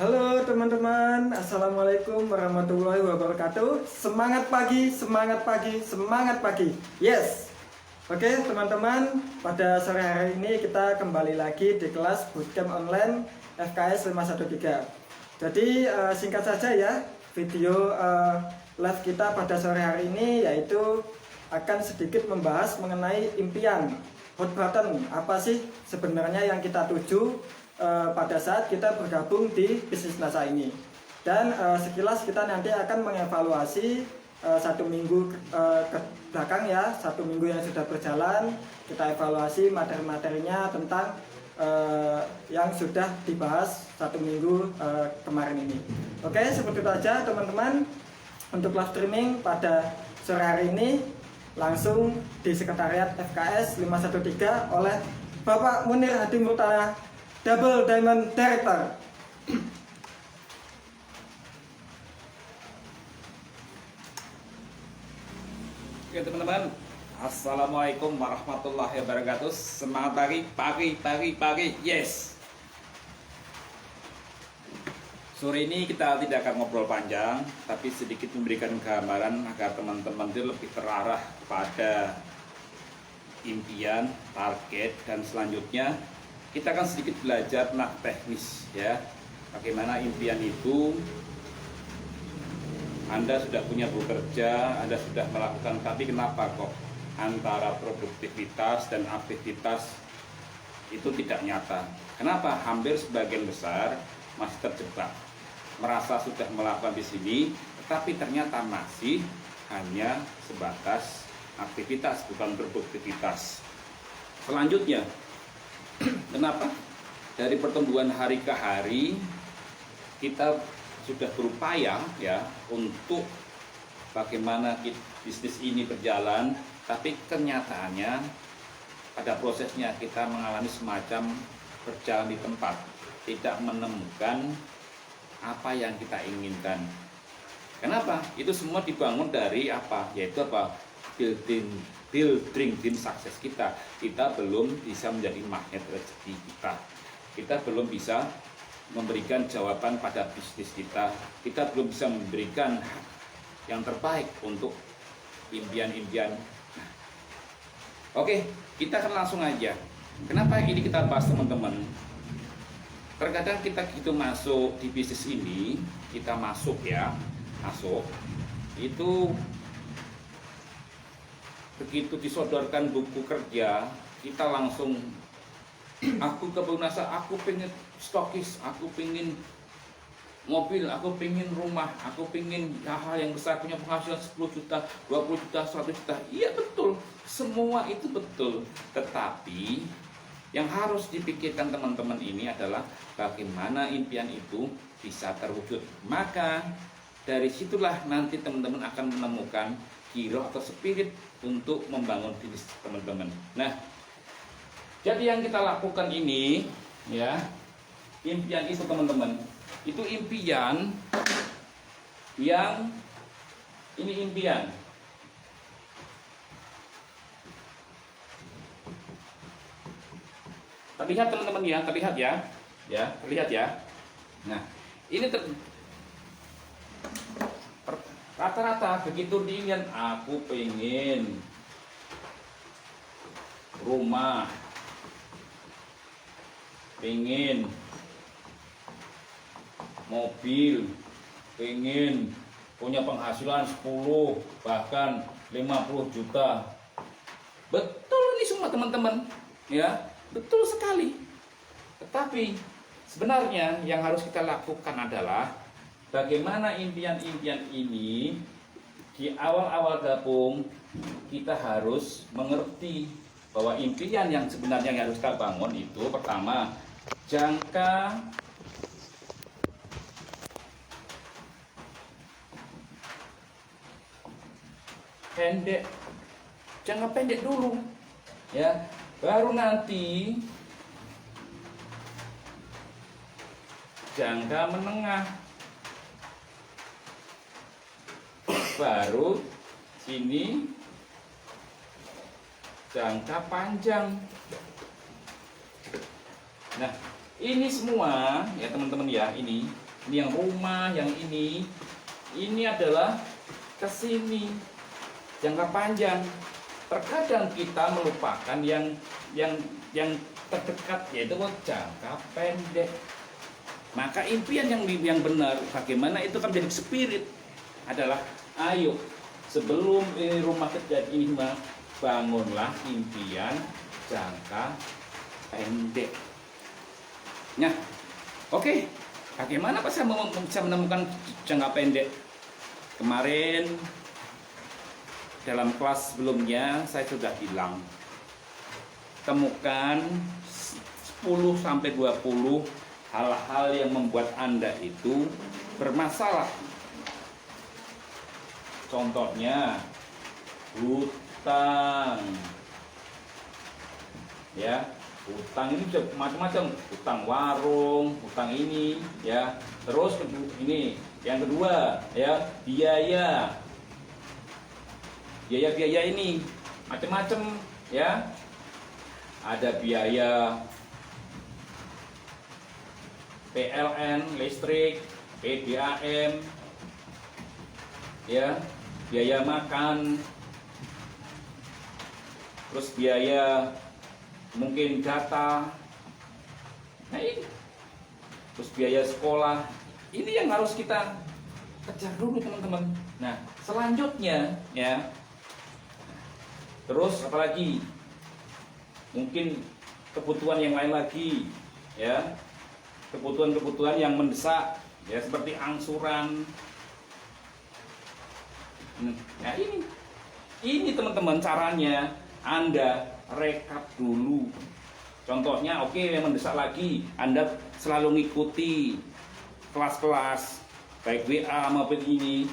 Halo teman-teman, Assalamualaikum warahmatullahi wabarakatuh. Semangat pagi, semangat pagi, semangat pagi. Yes. Oke teman-teman, pada sore hari ini kita kembali lagi di kelas Bootcamp Online FKS 513. Jadi singkat saja ya, video live kita pada sore hari ini yaitu akan sedikit membahas mengenai impian hot button. Apa sih sebenarnya yang kita tuju pada saat kita bergabung di bisnis NASA ini. Dan sekilas kita nanti akan mengevaluasi satu minggu ke belakang ya, satu minggu yang sudah berjalan, kita evaluasi materi-materinya tentang yang sudah dibahas satu minggu kemarin ini. Oke, seperti itu aja teman-teman untuk live streaming pada sore hari ini langsung di sekretariat FKS 513 oleh Bapak Munir Hadi Murtala, Double Diamond Director. Oke teman-teman, Assalamualaikum warahmatullahi wabarakatuh. Semangat pagi, yes. Sore ini kita tidak akan ngobrol panjang, tapi sedikit memberikan gambaran agar teman-teman itu lebih terarah pada impian, target, dan selanjutnya kita akan sedikit belajar tentang teknis ya. Bagaimana impian itu Anda sudah punya bekerja, Anda sudah melakukan, tapi kenapa kok antara produktivitas dan aktivitas itu tidak nyata? Kenapa hampir sebagian besar masih terjebak, merasa sudah melakukan di sini, tetapi ternyata masih hanya sebatas aktivitas, bukan produktivitas. Selanjutnya, kenapa? Dari pertumbuhan hari ke hari kita sudah berupaya ya untuk bagaimana bisnis ini berjalan, tapi kenyataannya pada prosesnya kita mengalami semacam berjalan di tempat, tidak menemukan apa yang kita inginkan. Kenapa? Itu semua dibangun dari apa? Yaitu apa? Building dream sukses kita. Kita belum bisa menjadi magnet rezeki kita. Kita belum bisa memberikan jawaban pada bisnis kita. Kita belum bisa memberikan yang terbaik untuk impian-impian. Oke, kita akan langsung aja. Kenapa ini kita bahas teman-teman? Terkadang kita gitu masuk di bisnis ini, kita masuk itu begitu disodorkan buku kerja, kita langsung aku kepelunasan, aku pengen stokis, aku pengen mobil, aku pengen rumah, aku pengen hal yang besar, punya penghasilan 10 juta, 20 juta, 100 juta. Iya betul, semua itu betul. Tetapi yang harus dipikirkan teman-teman ini adalah bagaimana impian itu bisa terwujud. Maka dari situlah nanti teman-teman akan menemukan giroh atau spirit untuk membangun bisnis teman-teman. Nah, jadi yang kita lakukan ini ya, impian itu teman-teman, itu impian yang ini impian. Terlihat teman-teman ya, terlihat ya. Nah, ini rata-rata begitu diingat, aku pengen rumah, pengen mobil, pengen punya penghasilan 10 bahkan 50 juta. Betul ini semua teman-teman ya, betul sekali. Tetapi sebenarnya yang harus kita lakukan adalah bagaimana impian-impian ini di awal-awal gabung kita harus mengerti bahwa impian yang sebenarnya yang harus kita bangun itu pertama jangka pendek dulu ya, baru nanti jangka menengah, baru sini jangka panjang. Nah, ini semua ya teman-teman ya, ini Ini yang rumah, yang ini adalah kesini jangka panjang. Terkadang kita melupakan yang terdekat, yaitu jangka pendek. Maka impian yang benar, bagaimana itu kan menjadi spirit adalah ayo sebelum rumah kerja ini bangunlah impian jangka pendek. Nah, oke. Bagaimana Pak saya bisa menemukan jangka pendek? Kemarin dalam kelas sebelumnya saya sudah bilang, temukan 10-20 hal-hal yang membuat Anda itu bermasalah. Contohnya hutang. Ya, hutang ini bisa macam-macam, hutang warung, hutang ini, ya. Terus ini, yang kedua, ya, biaya ini macam-macam, ya. Ada biaya PLN, listrik, PDAM, ya, biaya makan, terus biaya mungkin data, nah ini, terus biaya sekolah, ini yang harus kita kejar dulu teman-teman. Nah selanjutnya, ya, terus apalagi, mungkin kebutuhan yang lain lagi, ya, kebutuhan yang mendesak, ya, seperti angsuran. Nah ini teman-teman caranya Anda rekap dulu. Contohnya, oke, yang mendesak lagi, Anda selalu ngikuti kelas-kelas baik WA maupun ini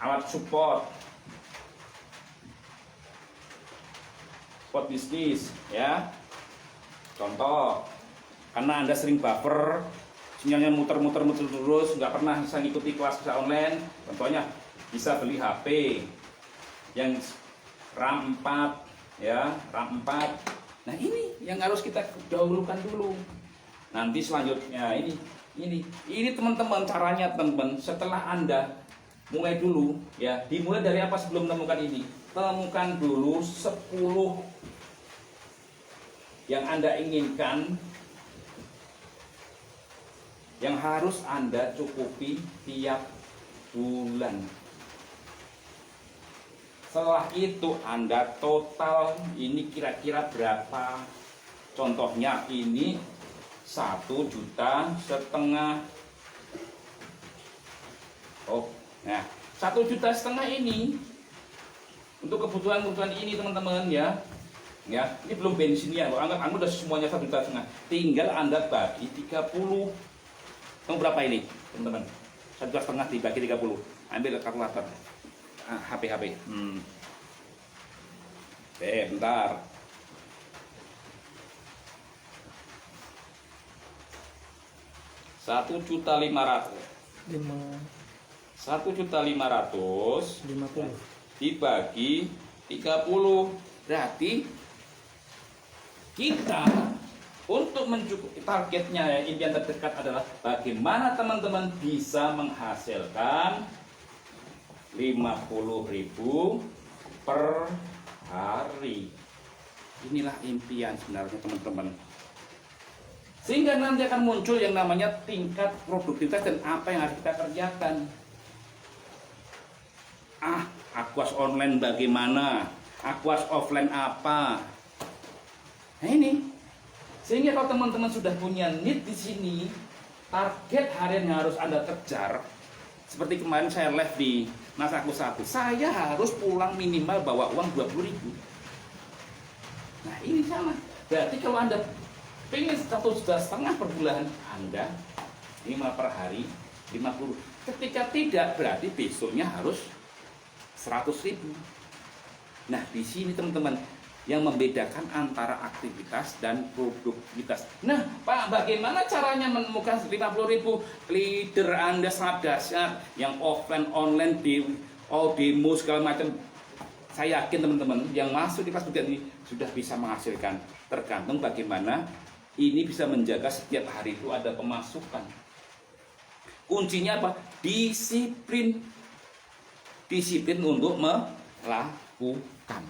alat support bisnis, ya. Contoh, karena Anda sering buffer, sinyalnya muter-muter terus, nggak pernah bisa ngikuti kelas online, contohnya bisa beli HP yang RAM 4, ya, RAM 4. Nah ini yang harus kita dahulukan dulu. Nanti selanjutnya ini teman-teman caranya, teman-teman. Setelah Anda mulai dulu, ya, dimulai dari apa sebelum menemukan ini? Temukan dulu 10 yang Anda inginkan, yang harus Anda cukupi tiap bulan. Setelah itu Anda total ini kira-kira berapa. Contohnya ini 1,5 juta. Oh, nah 1,5 juta ini untuk kebutuhan ini teman-teman, ya. Ya, ini belum bensinnya. Anggap Anda sudah semuanya 1,5 juta. Tinggal Anda bagi 30. Kamu berapa ini, teman-teman? 1,5 juta dibagi 30. Ambil kalkulator. HP. Bentar. 1.500.000. 1.500.000 dibagi 30. Berarti kita untuk mencukupi targetnya, ya, impian terdekat adalah bagaimana teman-teman bisa menghasilkan 50.000 per hari. Inilah impian sebenarnya teman-teman. Sehingga nanti akan muncul yang namanya tingkat produktivitas dan apa yang harus kita kerjakan. Akuas online bagaimana? Akuas offline apa? Nah ini. Sehingga kalau teman-teman sudah punya need di sini, target harian yang harus Anda kejar. Seperti kemarin saya live di Nasaku 1, saya harus pulang minimal bawa uang 20.000. Nah ini sama. Berarti kalau Anda pengen 1,5 juta per bulan, Anda 5 per hari 50. Ketika tidak, berarti besoknya harus 100.000. Nah di sini teman-teman yang membedakan antara aktivitas dan produktivitas. Nah Pak, bagaimana caranya menemukan 50.000? Leader Anda sangat dahsyat, yang offline, online, demo segala macam. Saya yakin teman-teman yang masuk di kelas ini sudah bisa menghasilkan. Tergantung bagaimana ini bisa menjaga setiap hari itu ada pemasukan. Kuncinya apa? Disiplin. Disiplin untuk melakukan.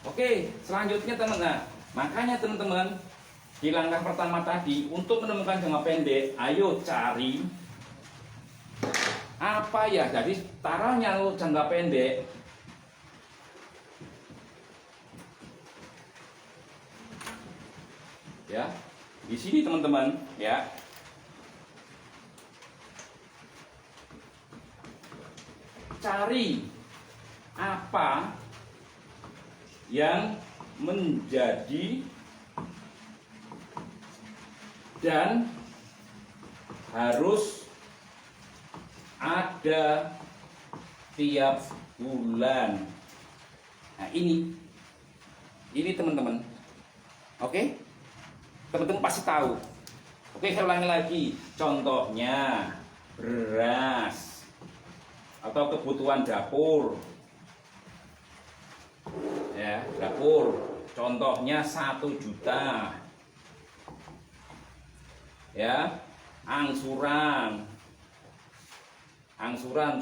Oke, selanjutnya teman-teman. Makanya teman-teman, di langkah pertama tadi untuk menemukan jangka pendek, ayo cari apa ya. Jadi taruhnya jangka pendek. Ya, di sini teman-teman, ya. Cari apa yang menjadi dan harus ada tiap bulan. Nah, ini teman-teman. Oke? Teman-teman pasti tahu. Oke, saya ulangi lagi. Contohnya beras atau kebutuhan dapur. Ya, dapur. Contohnya 1 juta. Ya, angsuran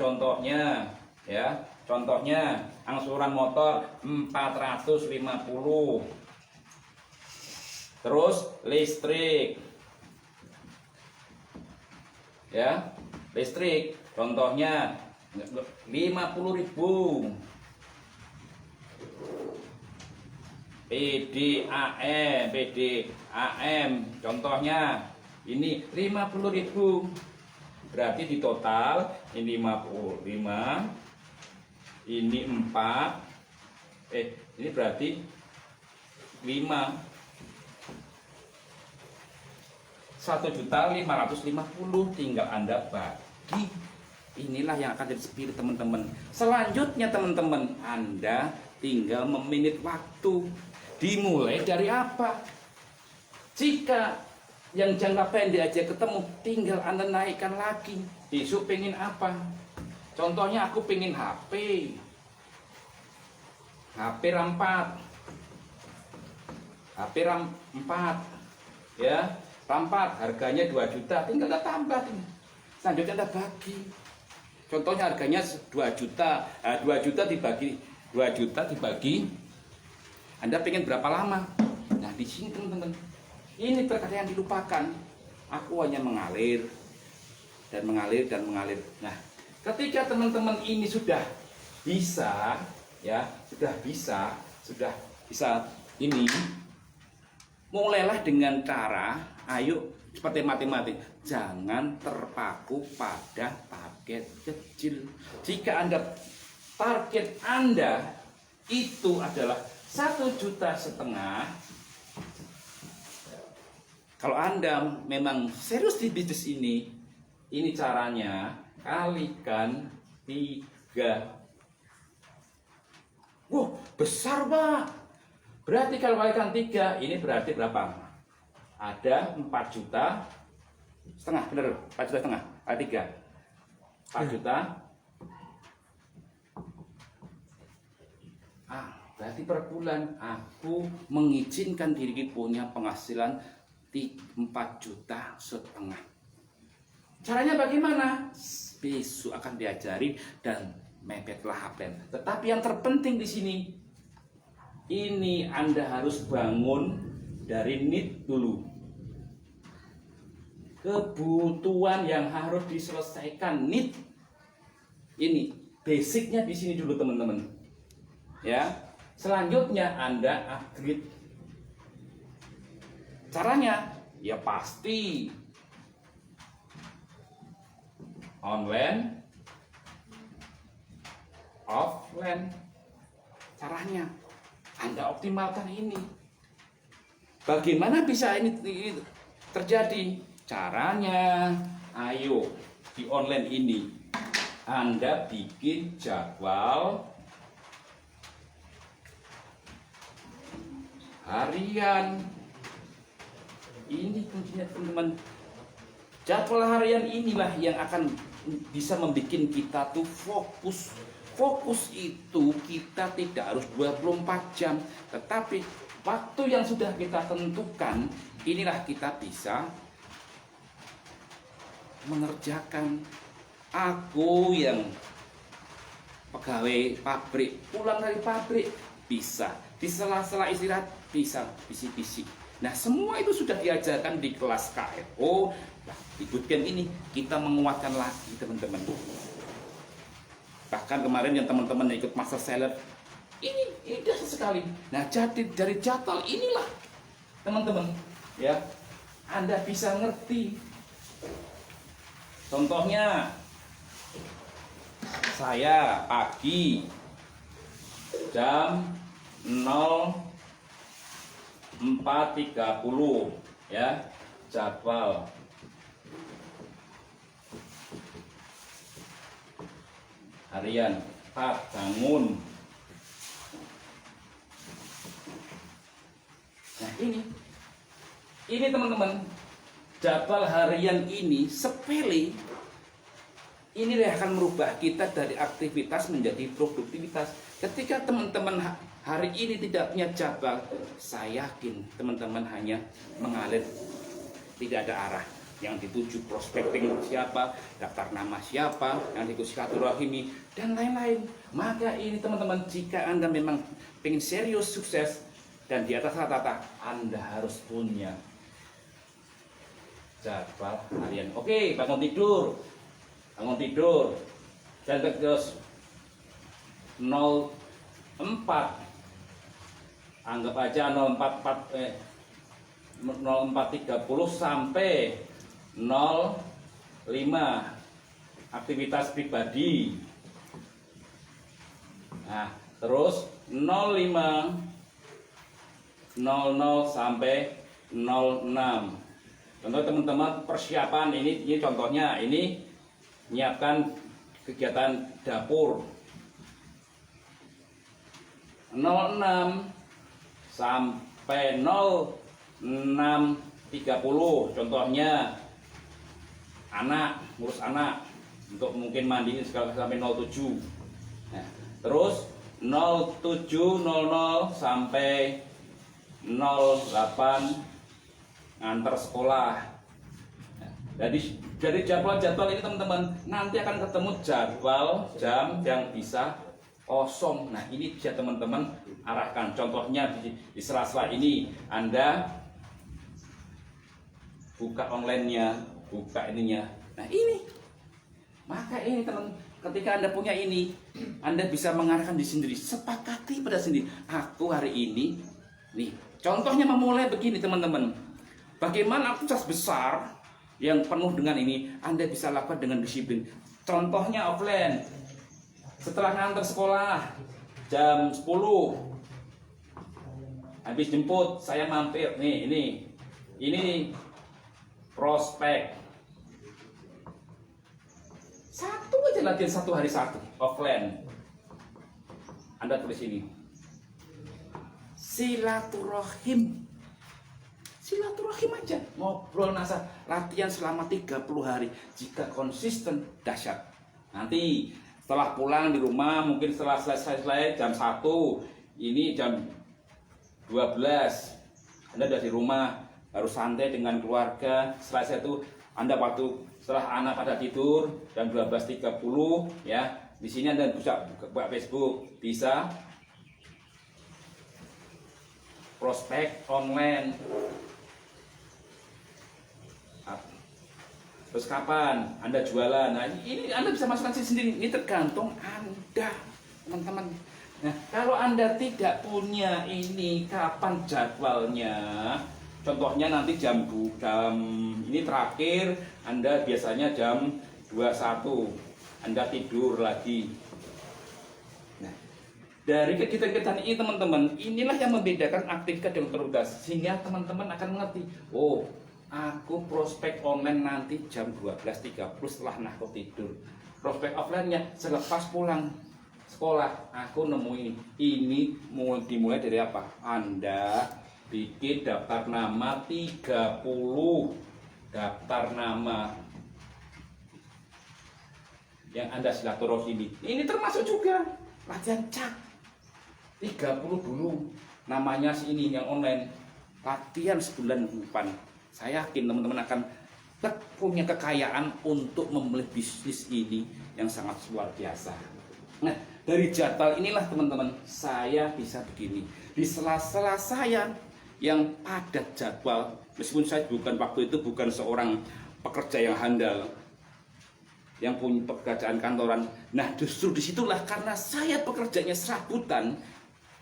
contohnya, ya, contohnya angsuran motor 450. Terus listrik, ya, listrik contohnya 50.000. PDAM contohnya ini 50.000. Berarti di total ini 55, ini 4, ini berarti 5. 1.550.000 tinggal Anda bagi. Inilah yang akan jadi spirit teman-teman. Selanjutnya teman-teman, Anda tinggal meminit waktu. Dimulai dari apa? Jika yang jangka pendek aja ketemu, tinggal Anda naikkan lagi. Besok pengen apa? Contohnya aku pengen HP RAM 4. HP RAM 4, ya, RAM 4 harganya 2 juta, tinggal Anda tambah. Selanjutnya Anda bagi. Contohnya harganya 2 juta. Nah, 2 juta dibagi Anda pengen berapa lama? Nah, di sini teman-teman, ini terkadang yang dilupakan. Aku hanya mengalir dan mengalir dan mengalir. Nah, ketika teman-teman ini sudah bisa, ya, sudah bisa ini, mulailah dengan cara, ayo seperti matematik, jangan terpaku pada target kecil. Jika target Anda itu adalah 1,5 juta, kalau Anda memang serius di bisnis ini caranya kalikan 3. Wah, besar Pak. Berarti kalau kalikan 3, ini berarti berapa? Ada 4,5 juta, bener? 4,5 juta, ada 3. 4 juta. Berarti per bulan aku mengizinkan diri punya penghasilan 4,5 juta. Caranya bagaimana? Besok akan diajari dan mepetlah plan. Tetapi yang terpenting di sini, ini Anda harus bangun dari need dulu. Kebutuhan yang harus diselesaikan, need. Ini basicnya di sini dulu teman-teman. Ya. Selanjutnya Anda upgrade. Caranya ya pasti online, offline. Caranya Anda optimalkan ini. Bagaimana bisa ini terjadi? Caranya, ayo di online ini Anda bikin jadwal harian. Ini kuncinya teman-teman. Jadwal harian inilah yang akan bisa membuat kita tuh fokus. Fokus itu kita tidak harus 24 jam, tetapi waktu yang sudah kita tentukan, inilah kita bisa mengerjakan. Aku yang pegawai pabrik, pulang dari pabrik bisa, di sela-sela istirahat bisa bisik-bisik. Nah, semua itu sudah diajarkan di kelas KFO. Nah, di bootcamp ini kita menguatkan lagi teman-teman. Bahkan kemarin yang teman-teman yang ikut Master Seller ini dasar sekali. Nah, jadi dari jadwal inilah teman-teman, ya, Anda bisa ngerti. Contohnya, saya pagi jam 04.30 ya, jadwal. Harian, bangun. Nah, ini teman-teman, jadwal harian ini sepele. Ini akan merubah kita dari aktivitas menjadi produktivitas. Ketika teman-teman hari ini tidak punya jadwal, saya yakin teman-teman hanya mengalir, tidak ada arah. Yang dituju prospecting siapa, daftar nama siapa, yang ikut silaturahimi, dan lain-lain. Maka ini teman-teman, jika Anda memang ingin serius sukses dan di atas rata-rata, Anda harus punya jadwal harian. Oke, bangun tidur dan terus 04, anggap aja 04.30 sampai 05 aktivitas pribadi. Nah, terus 05.00 sampai 06. Contoh teman-teman, persiapan ini contohnya, ini menyiapkan kegiatan dapur. 06 sampai 06.30 contohnya ngurus anak untuk mungkin mandi sampai 07. Nah, terus 07.00 sampai 08 ngantar sekolah. Dari jadwal-jadwal ini teman-teman, nanti akan ketemu jadwal jam yang bisa kosong. Nah, ini bisa teman-teman arahkan. Contohnya di sela-sela ini Anda buka online-nya, buka ininya. Nah, ini. Maka ini teman, ketika Anda punya ini, Anda bisa mengarahkan di sendiri. Sepakati pada sendiri. Aku hari ini, nih, contohnya memulai begini teman-teman. Bagaimana aktivitas besar yang penuh dengan ini Anda bisa lakukan dengan disiplin. Contohnya offline. Setelah ngantar sekolah jam 10, habis jemput saya mampir nih, ini prospek. Satu aja latihan, satu hari satu offline. Anda tulis ini. Silaturahim aja, ngobrol nasa, latihan selama 30 hari. Jika konsisten, dahsyat. Nanti setelah pulang di rumah, mungkin setelah selesai jam 1, ini jam 12, Anda sudah di rumah, harus santai dengan keluarga. Setelah itu Anda setelah anak pada tidur jam 12.30 ya, di sini Anda bisa buka Facebook, bisa prospek online. Terus kapan Anda jualan? Nah, ini Anda bisa masukkan sendiri. Ini tergantung Anda, teman-teman. Nah, kalau Anda tidak punya ini, kapan jadwalnya? Contohnya nanti jam ini terakhir, Anda biasanya jam 21. Anda tidur lagi. Nah, dari kegiatan ini teman-teman, inilah yang membedakan aktivitas dengan produktivitas. Sehingga teman-teman akan mengerti, oh, aku prospek online nanti jam 12.30 setelah aku tidur. Prospek offline-nya selepas pulang sekolah. Aku nemu ini dimulai dari apa? Anda bikin daftar nama 30 daftar nama yang Anda silaturahmi. Ini termasuk juga latihan cak 30 dulu. Namanya ini yang online. Latihan sebulan depan. Saya yakin teman-teman akan punya kekayaan untuk memilih bisnis ini yang sangat luar biasa. Nah, dari jadwal inilah teman-teman, saya bisa begini. Di sela-sela saya yang padat jadwal, meskipun saya waktu itu bukan seorang pekerja yang handal, yang punya pekerjaan kantoran. Nah, justru disitulah karena saya pekerjaannya serabutan,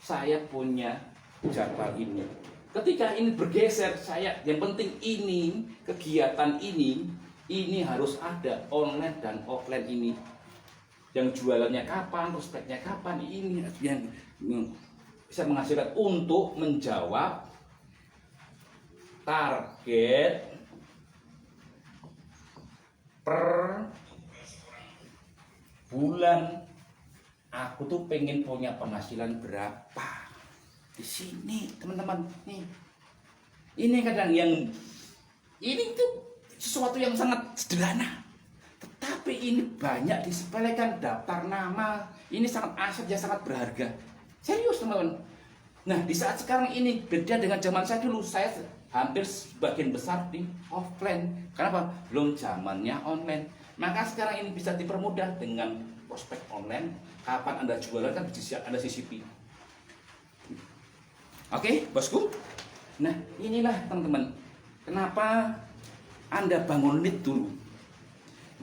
saya punya jadwal ini. Ketika ini bergeser, saya yang penting ini kegiatan ini harus ada online dan offline ini. Yang jualannya kapan, prospeknya kapan, ini yang bisa menghasilkan untuk menjawab target per bulan. Aku tuh pengen punya penghasilan berapa di sini, teman-teman. Nih, ini kadang yang ini tuh sesuatu yang sangat sederhana, tetapi ini banyak disepelekan. Daftar nama ini sangat aset yang sangat berharga, serius teman-teman. Nah, di saat sekarang ini beda dengan zaman saya dulu. Saya hampir sebagian besar di offline. Kenapa? Belum zamannya online. Maka sekarang ini bisa dipermudah dengan prospek online. Kapan Anda jualan kan bisa Anda sisipi. Oke, bosku. Nah, inilah teman-teman, kenapa Anda bangun lead dulu.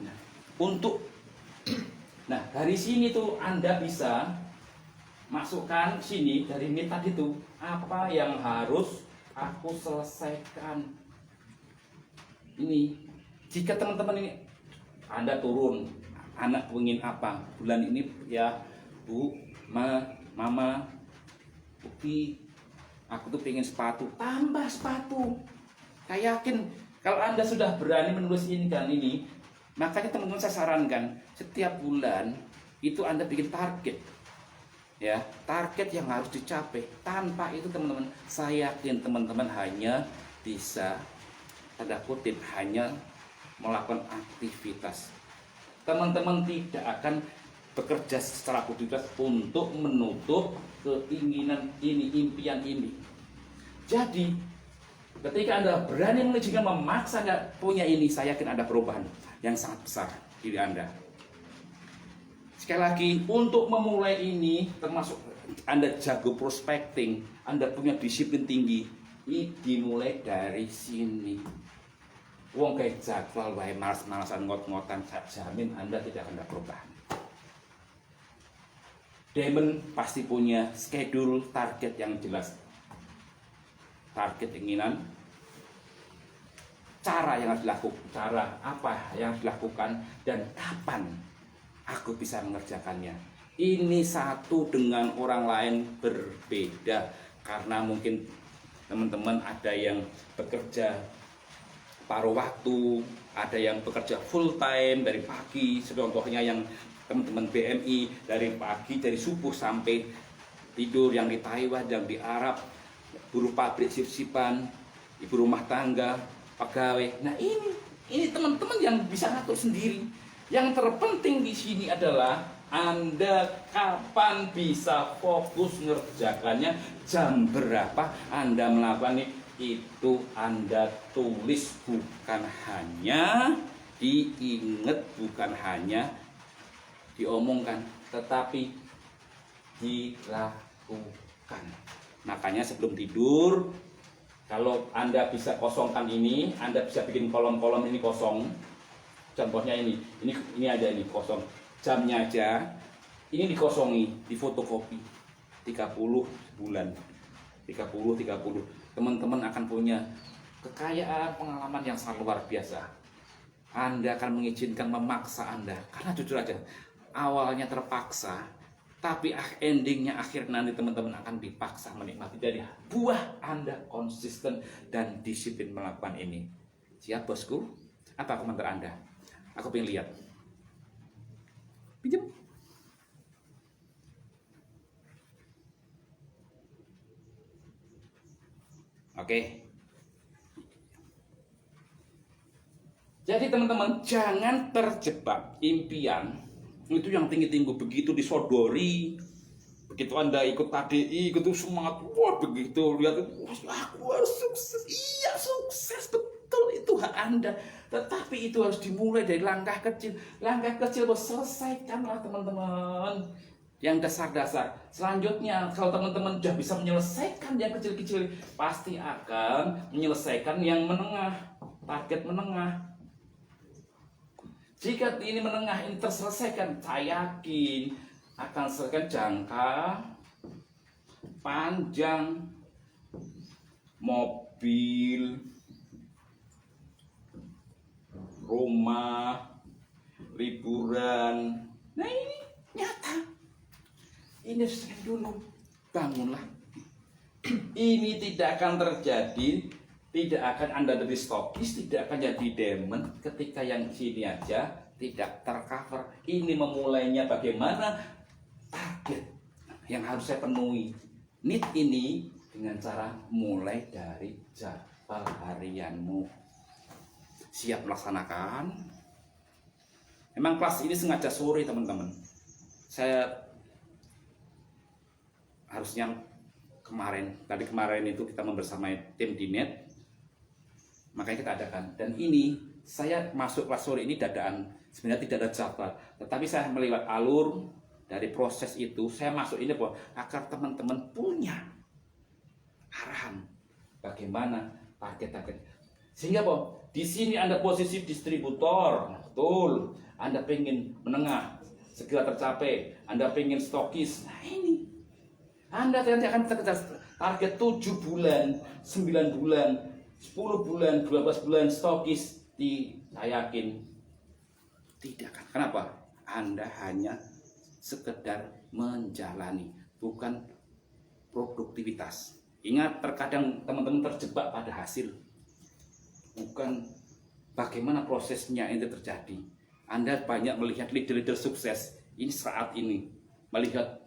Nah, nah, dari sini tuh Anda bisa masukkan sini dari lead tadi tuh apa yang harus aku selesaikan. Ini jika teman-teman ini Anda turun, anak ingin apa bulan ini ya, Bu, Mama, Upi, aku tuh pengen sepatu, tambah sepatu. Saya yakin kalau Anda sudah berani menulis ini dan ini, makanya teman-teman saya sarankan setiap bulan itu Anda bikin target. Ya, target yang harus dicapai. Tanpa itu teman-teman, saya yakin teman-teman hanya bisa, tanda kutip, hanya melakukan aktivitas. Teman-teman tidak akan bekerja secara produktif untuk menutup keinginan ini, impian ini. Jadi, ketika Anda berani mengizinkan memaksa Anda punya ini, saya yakin ada perubahan yang sangat besar di diri Anda. Sekali lagi, untuk memulai ini, termasuk Anda jago prospecting, Anda punya disiplin tinggi, ini dimulai dari sini. Wong kayak jadwal, wae malas-malasan ngot-ngotan, saya jamin Anda tidak akan ada perubahan. Diamond pasti punya schedule target yang jelas. Target keinginan, cara yang harus dilakukan, cara apa yang harus dilakukan, dan kapan aku bisa mengerjakannya. Ini satu dengan orang lain berbeda, karena mungkin teman-teman ada yang bekerja paruh waktu, ada yang bekerja full time dari pagi, contohnya yang teman-teman BMI dari pagi, dari subuh sampai tidur, yang di Taiwan, yang di Arab, buruh pabrik sip-sipan, ibu rumah tangga, pegawai. Nah, ini teman-teman yang bisa ngatur sendiri. Yang terpenting di sini adalah Anda kapan bisa fokus ngerjakannya, jam berapa Anda melakukan itu Anda tulis, bukan hanya diingat, bukan hanya diomongkan, tetapi dilakukan. Makanya sebelum tidur, kalau Anda bisa kosongkan ini, Anda bisa bikin kolom-kolom ini kosong. Contohnya ini aja, ini kosong. Jamnya aja, ini dikosongi, difotokopi 30 bulan. 30. Teman-teman akan punya kekayaan pengalaman yang sangat luar biasa. Anda akan mengizinkan memaksa Anda, karena jujur aja awalnya terpaksa, tapi endingnya akhir nanti teman-teman akan dipaksa menikmati dari buah Anda konsisten dan disiplin melakukan ini. Siap bosku? Apa komentar Anda? Aku pengen lihat. Pinjam. Oke. Jadi teman-teman, jangan terjebak impian itu yang tinggi-tinggi, begitu disodori, begitu Anda ikut KDI, itu semangat, wah begitu lihat, wah aku harus sukses, iya sukses betul itu hak Anda. Tetapi itu harus dimulai dari langkah kecil. Langkah kecil bos, selesaikanlah teman-teman. Yang dasar-dasar. Selanjutnya, kalau teman-teman sudah bisa menyelesaikan yang kecil-kecil, pasti akan menyelesaikan yang menengah, target menengah. Jika ini menengah ini terselesaikan, saya yakin akan selesaikan jangka panjang. Mobil, rumah, liburan. Nah ini nyata. Ini selesai dulu. Bangunlah. Ini tidak akan terjadi. Tidak akan Anda jadi stokis. Tidak akan jadi demon. Ketika yang sini aja tidak tercover. Ini memulainya bagaimana? Target yang harus saya penuhi. Need ini dengan cara mulai dari jadwal harianmu. Siap melaksanakan. Memang kelas ini sengaja sore teman-teman. Saya harusnya tadi kemarin itu kita membersamai tim di net, makanya kita adakan. Dan ini saya masuk kelas sore ini dadaan, sebenarnya tidak ada jadwal, tetapi saya melewat alur dari proses itu. Saya masuk ini agar teman-teman punya arahan bagaimana target-target, sehingga di sini Anda posisi distributor, betul. Anda pengen menengah segera tercapai, Anda pengen stokis. Nah ini Anda nanti akan terkejar target 7 bulan, 9 bulan, 10 bulan, 12 bulan stokis. Saya yakin tidak akan. Kenapa? Anda hanya sekedar menjalani, bukan produktivitas. Ingat, terkadang teman-teman terjebak pada hasil, bukan bagaimana prosesnya itu terjadi. Anda banyak melihat leader-leader sukses ini saat ini, melihat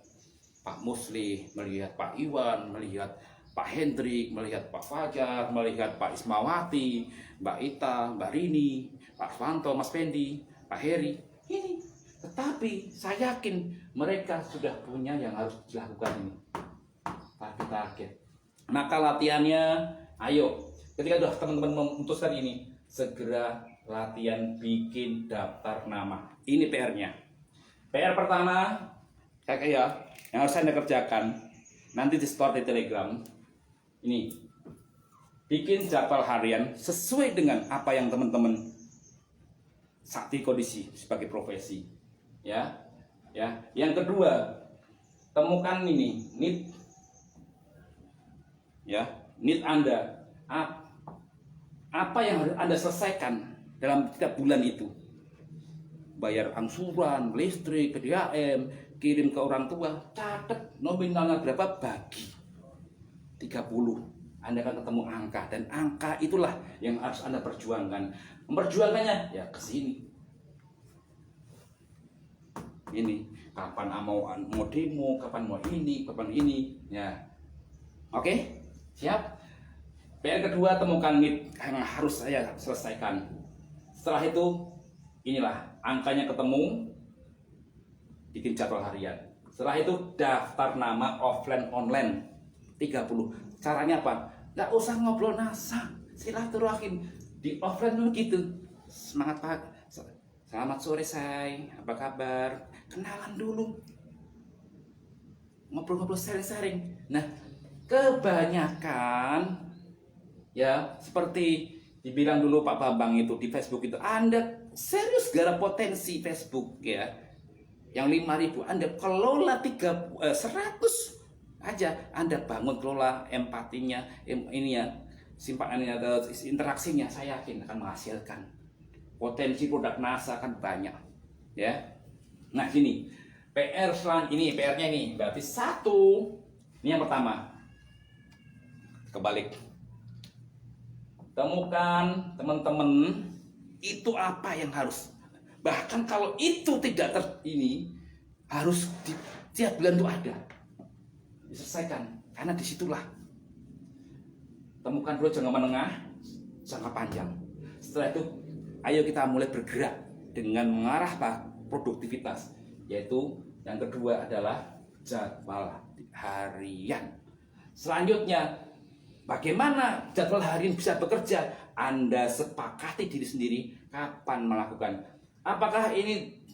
Pak Musli, melihat Pak Iwan, melihat Pak Hendrik, melihat Pak Fajar, melihat Pak Ismawati, Mbak Ita, Mbak Rini, Pak Swanto, Mas Pendi, Pak Heri. Ini, tetapi saya yakin mereka sudah punya yang harus dilakukan ini. Target-target. Maka latihannya, ayo. Ketika sudah teman-teman memutuskan ini, segera latihan bikin daftar nama. Ini PR-nya. PR pertama, yang harus Anda kerjakan nanti di store di Telegram. Ini bikin jadwal harian sesuai dengan apa yang teman-teman sakti kondisi sebagai profesi, ya. Yang kedua, temukan ini need, ya, need Anda. Apa yang harus Anda selesaikan dalam setiap bulan itu? Bayar angsuran, listrik, PDAM, kirim ke orang tua, catat nominalnya berapa, bagi 30. Anda akan ketemu angka, dan angka itulah yang harus Anda perjuangkan. Memperjuangkannya ya ke sini. Ini kapan mau demo, kapan mau ini, kapan ini, ya. Oke, siap. PR kedua, temukan need yang harus saya selesaikan. Setelah itu, inilah angkanya ketemu, bikin jadwal harian. Setelah itu daftar nama offline online 30. Caranya apa? Nggak usah ngobrol NASA, silaturahim di offline dulu gitu. Semangat Pak, selamat sore say, apa kabar? Kenalan dulu, ngobrol-ngobrol, sharing-sharing. Nah, kebanyakan ya seperti dibilang dulu Pak Bambang itu di Facebook itu, Anda serius garap potensi Facebook ya. Yang 5.000 Anda kelola 100 aja, Anda bangun kelola empatinya, ini ya, simpanannya, interaksinya, saya yakin akan menghasilkan potensi produk NASA akan banyak, ya. Nah sini PR ini PR-nya ini berarti 1. Ini yang pertama, kebalik. Temukan teman-teman itu apa yang harus. Bahkan kalau itu tidak ini harus di tiap bulan itu ada, diselesaikan, karena disitulah temukan dulu jangka menengah, jangka panjang. Setelah itu ayo kita mulai bergerak dengan mengarah produktivitas, yaitu yang kedua adalah jadwal harian. Selanjutnya bagaimana jadwal harian bisa bekerja? Anda sepakati diri sendiri kapan melakukan. Apakah ini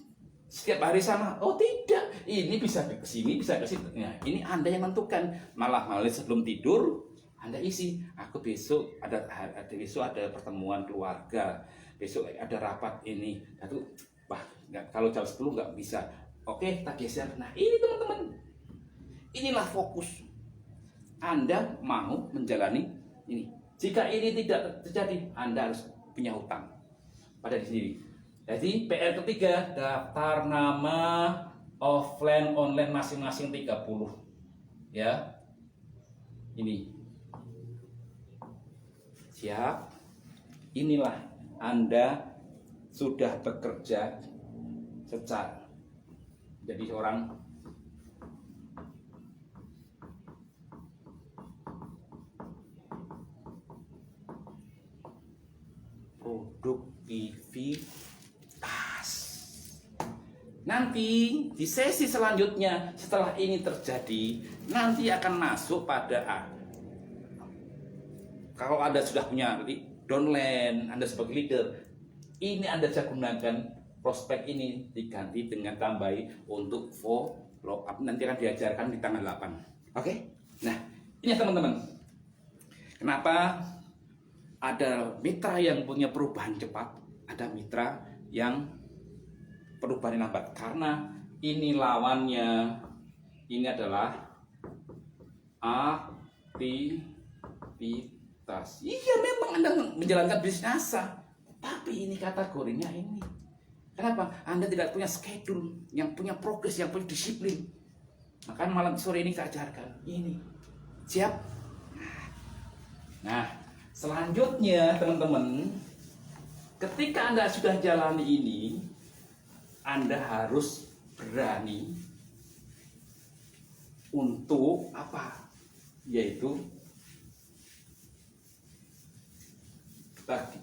setiap hari sama? Oh tidak, ini bisa ke sini, bisa ke situ. Nah, ini Anda yang menentukan. Malah sebelum tidur Anda isi, aku besok ada pertemuan keluarga, besok ada rapat ini. Lalu, kalau jam 10 nggak bisa. Oke, tak geser. Nah ini teman-teman, inilah fokus. Anda mau menjalani ini. Jika ini tidak terjadi, Anda harus punya hutang pada diri sendiri. Jadi PR ketiga, daftar nama offline online masing-masing 30. Ya. Ini. Siap. Inilah Anda sudah bekerja secara jadi seorang produktivitas. Nanti di sesi selanjutnya setelah ini terjadi, nanti akan masuk pada kalau Anda sudah punya downline, Anda sebagai leader, ini Anda bisa gunakan prospek ini diganti dengan tambahi untuk follow up. Nanti akan diajarkan di tanggal 8. Oke? Nah, ini teman-teman. Kenapa ada mitra yang punya perubahan cepat, ada mitra yang perubahan lambat? Karena ini lawannya, ini adalah aktivitas. Iya, memang Anda menjalankan bisnis asa, tapi ini kategorinya ini. Kenapa? Anda tidak punya schedule, yang punya progres, yang punya disiplin. Maka malam sore ini saya ajarkan ini. Siap? Nah, selanjutnya teman-teman, ketika Anda sudah jalani ini, Anda harus berani untuk apa? Yaitu tadi,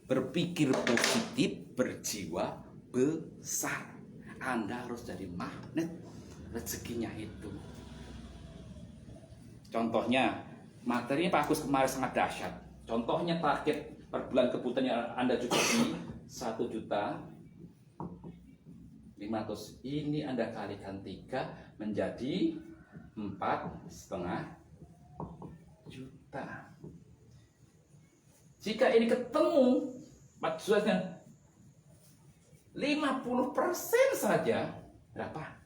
berpikir positif, berjiwa besar. Anda harus jadi magnet rezekinya itu. Contohnya, materinya Pak Agus kemarin sangat dahsyat. Contohnya target per bulan kebutuhan yang Anda cukupi 1.500.000. Ini Anda kalikan 3 menjadi 4,5 juta. Jika ini ketemu maksudnya 50% saja, berapa?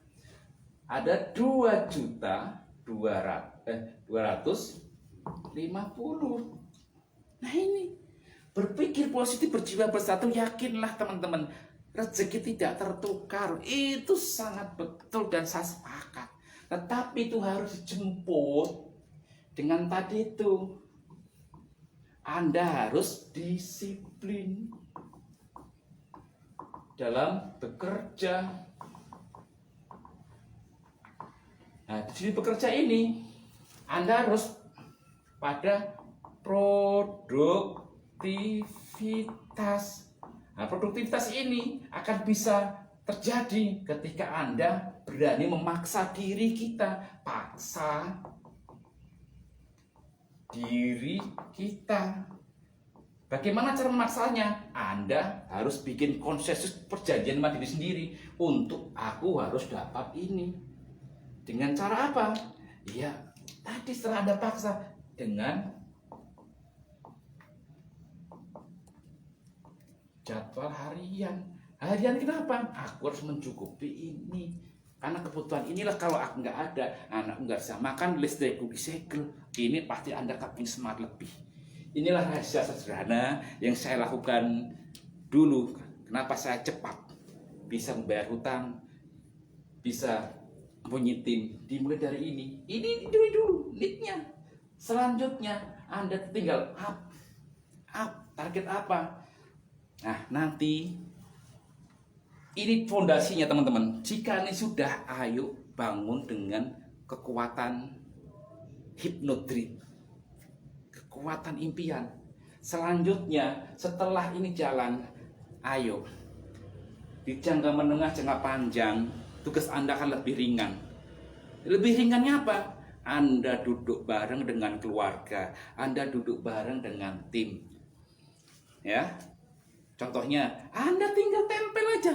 Ada 2.250.000. Nah ini, berpikir positif, berjiwa bersatu, yakinlah teman-teman, rezeki tidak tertukar. Itu sangat betul dan saya sepakat. Tetapi itu harus dijemput dengan tadi itu. Anda harus disiplin dalam bekerja. Nah, di sini bekerja ini, Anda harus pada produktivitas. Nah, produktivitas ini akan bisa terjadi ketika Anda berani memaksa diri kita, paksa diri kita. Bagaimana cara memaksanya? Anda harus bikin konsensus perjanjian sama diri sendiri untuk aku harus dapat ini. Dengan cara apa? Ya, tadi setelah Anda paksa dengan jadwal harian. Harian kenapa? Aku harus mencukupi ini. Karena kebutuhan inilah, kalau aku nggak ada, anak nggak bisa makan, listrikku disegel. Ini pasti Anda punya semangat lebih. Inilah rahasia sederhana yang saya lakukan dulu. Kenapa saya cepat bisa membayar hutang, bisa punya tim. Dimulai dari ini. Ini dulu nicknya. Selanjutnya Anda tinggal up. Target apa? Nah, nanti ini fondasinya teman-teman. Jika ini sudah, ayo bangun dengan kekuatan hipnodrit, kekuatan impian. Selanjutnya setelah ini jalan, ayo di jangka menengah, jangka panjang, tugas Anda akan lebih ringan. Lebih ringannya apa? Anda duduk bareng dengan keluarga, Anda duduk bareng dengan tim. Ya. Contohnya, Anda tinggal tempel aja.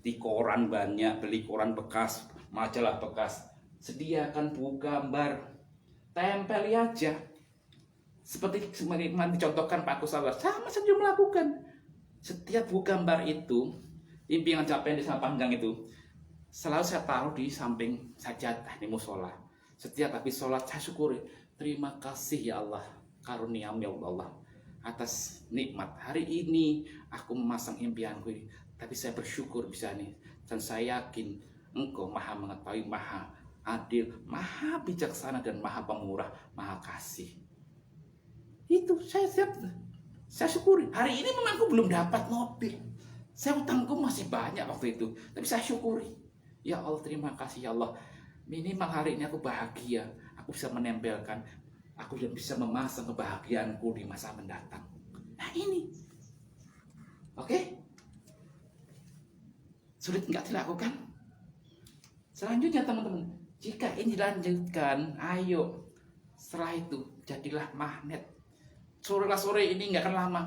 Di koran banyak, beli koran bekas, majalah bekas. Sediakan buku gambar, tempel aja. Seperti kemarin dicontohkan Pak Kusawar, sama saja melakukan. Setiap buku gambar itu, impian capaian di samping panjang itu, selalu saya taruh di samping sajadah di musola. Setiap habis sholat saya syukuri. Terima kasih ya Allah, karuniamu ya Allah, atas nikmat hari ini aku memasang impianku ini. Tapi saya bersyukur bisa nih, dan saya yakin Engkau maha mengetahui, maha adil, maha bijaksana, dan maha pemurah, maha kasih. Itu saya syukuri. Hari ini memang aku belum dapat mobil, saya utangku masih banyak waktu itu, tapi saya syukuri. Ya Allah, terima kasih ya Allah, minimal hari ini aku bahagia, aku bisa menempelkan, aku bisa memasang kebahagiaanku di masa mendatang. Nah ini, oke? Sulit nggak dilakukan? Selanjutnya teman-teman, jika ini dilanjutkan, ayo, setelah itu jadilah magnet. Sore ini nggak akan lama,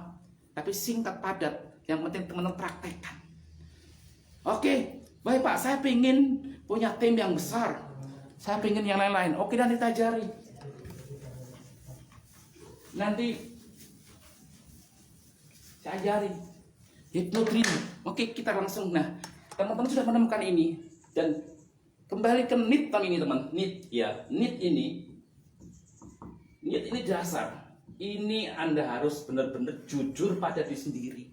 tapi singkat padat. Yang penting teman-teman praktekkan. Oke, baik Pak, saya pengen punya tim yang besar, saya pengen yang lain-lain. Oke, nanti kita ajari. Nanti saya ajari hipnotraining. Oke, kita langsung. Nah, teman-teman sudah menemukan ini, dan kembali ke NIT ini teman. NIT ya, NIT ini dasar. Ini Anda harus benar-benar jujur pada diri sendiri.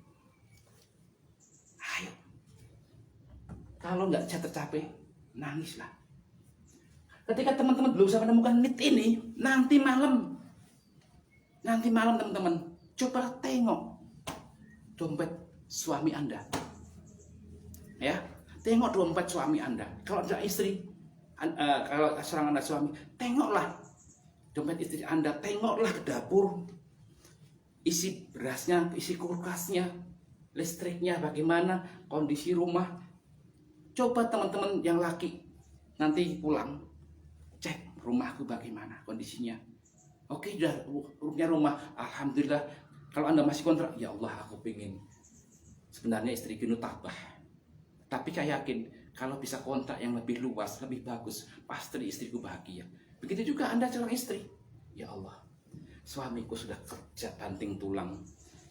Ayo. Kalau nggak bisa tercapai, nangislah. Ketika teman-teman belum bisa menemukan NIT ini, nanti malam teman-teman, coba tengok dompet suami Anda. Ya, tengok dompet suami Anda. Kalau ada istri, kalau seorang Anda suami, tengoklah dompet istri Anda, tengoklah ke dapur, isi berasnya, isi kulkasnya, listriknya bagaimana, kondisi rumah. Coba teman-teman yang laki nanti pulang, cek rumahku bagaimana kondisinya. Oke, sudah punya rumah, alhamdulillah. Kalau Anda masih kontrak, ya Allah, aku pengen sebenarnya istri kini tabah. Tapi saya yakin kalau bisa kontrak yang lebih luas, lebih bagus, pasti istriku bahagia. Begitu juga Anda seorang istri. Ya Allah, suamiku sudah kerja banting tulang,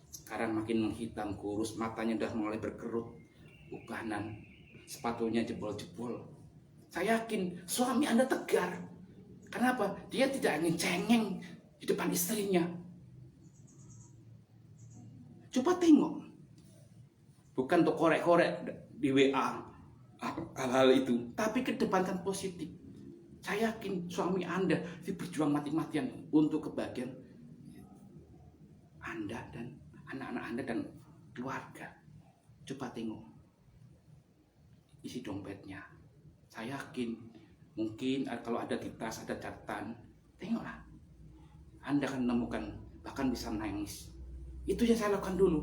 sekarang makin menghitam kurus, matanya sudah mulai berkerut, ubanan, sepatunya jebol-jebol. Saya yakin suami Anda tegar. Kenapa? Dia tidak ingin cengeng di depan istrinya. Coba tengok. Bukan untuk korek-korek di WA, hal-hal itu, tapi kedepankan positif. Saya yakin suami Anda berjuang mati-matian untuk kebahagiaan Anda dan anak-anak Anda dan keluarga. Coba tengok isi dompetnya. Saya yakin mungkin kalau ada di tas, ada catatan, tengoklah. Anda akan menemukan, bahkan bisa nangis. Itu yang saya lakukan dulu.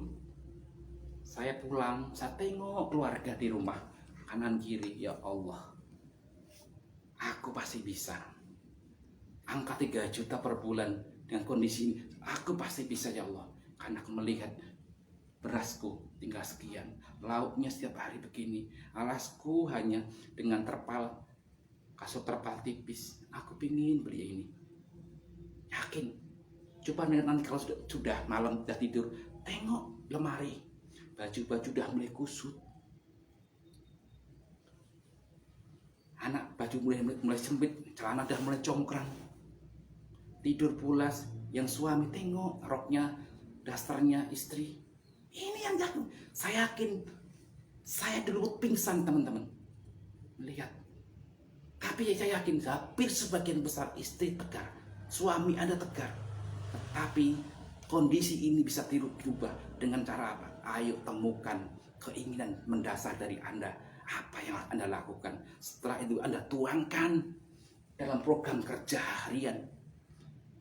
Saya pulang, saya tengok keluarga di rumah, kanan kiri, ya Allah, aku pasti bisa. Angka 3 juta per bulan dengan kondisi ini, aku pasti bisa ya Allah. Karena aku melihat berasku tinggal sekian, lauknya setiap hari begini, alasku hanya dengan terpal, kasur terpal tipis. Aku pingin beli ini. Yakin. Coba nanti kalau sudah malam, sudah tidur, tengok lemari, baju-baju udah mulai kusut. Anak baju mulai sempit, celana udah mulai congkrang. Tidur pulas, yang suami tengok roknya, dasternya istri. Ini yang jago. Saya yakin, saya dulu pingsan teman-teman melihat. Tapi saya yakin hampir sebagian besar istri tegar, suami Anda tegar. Tetapi kondisi ini bisa dirubah dengan cara apa? Ayo temukan keinginan mendasar dari Anda. Apa yang Anda lakukan? Setelah itu Anda tuangkan dalam program kerja harian.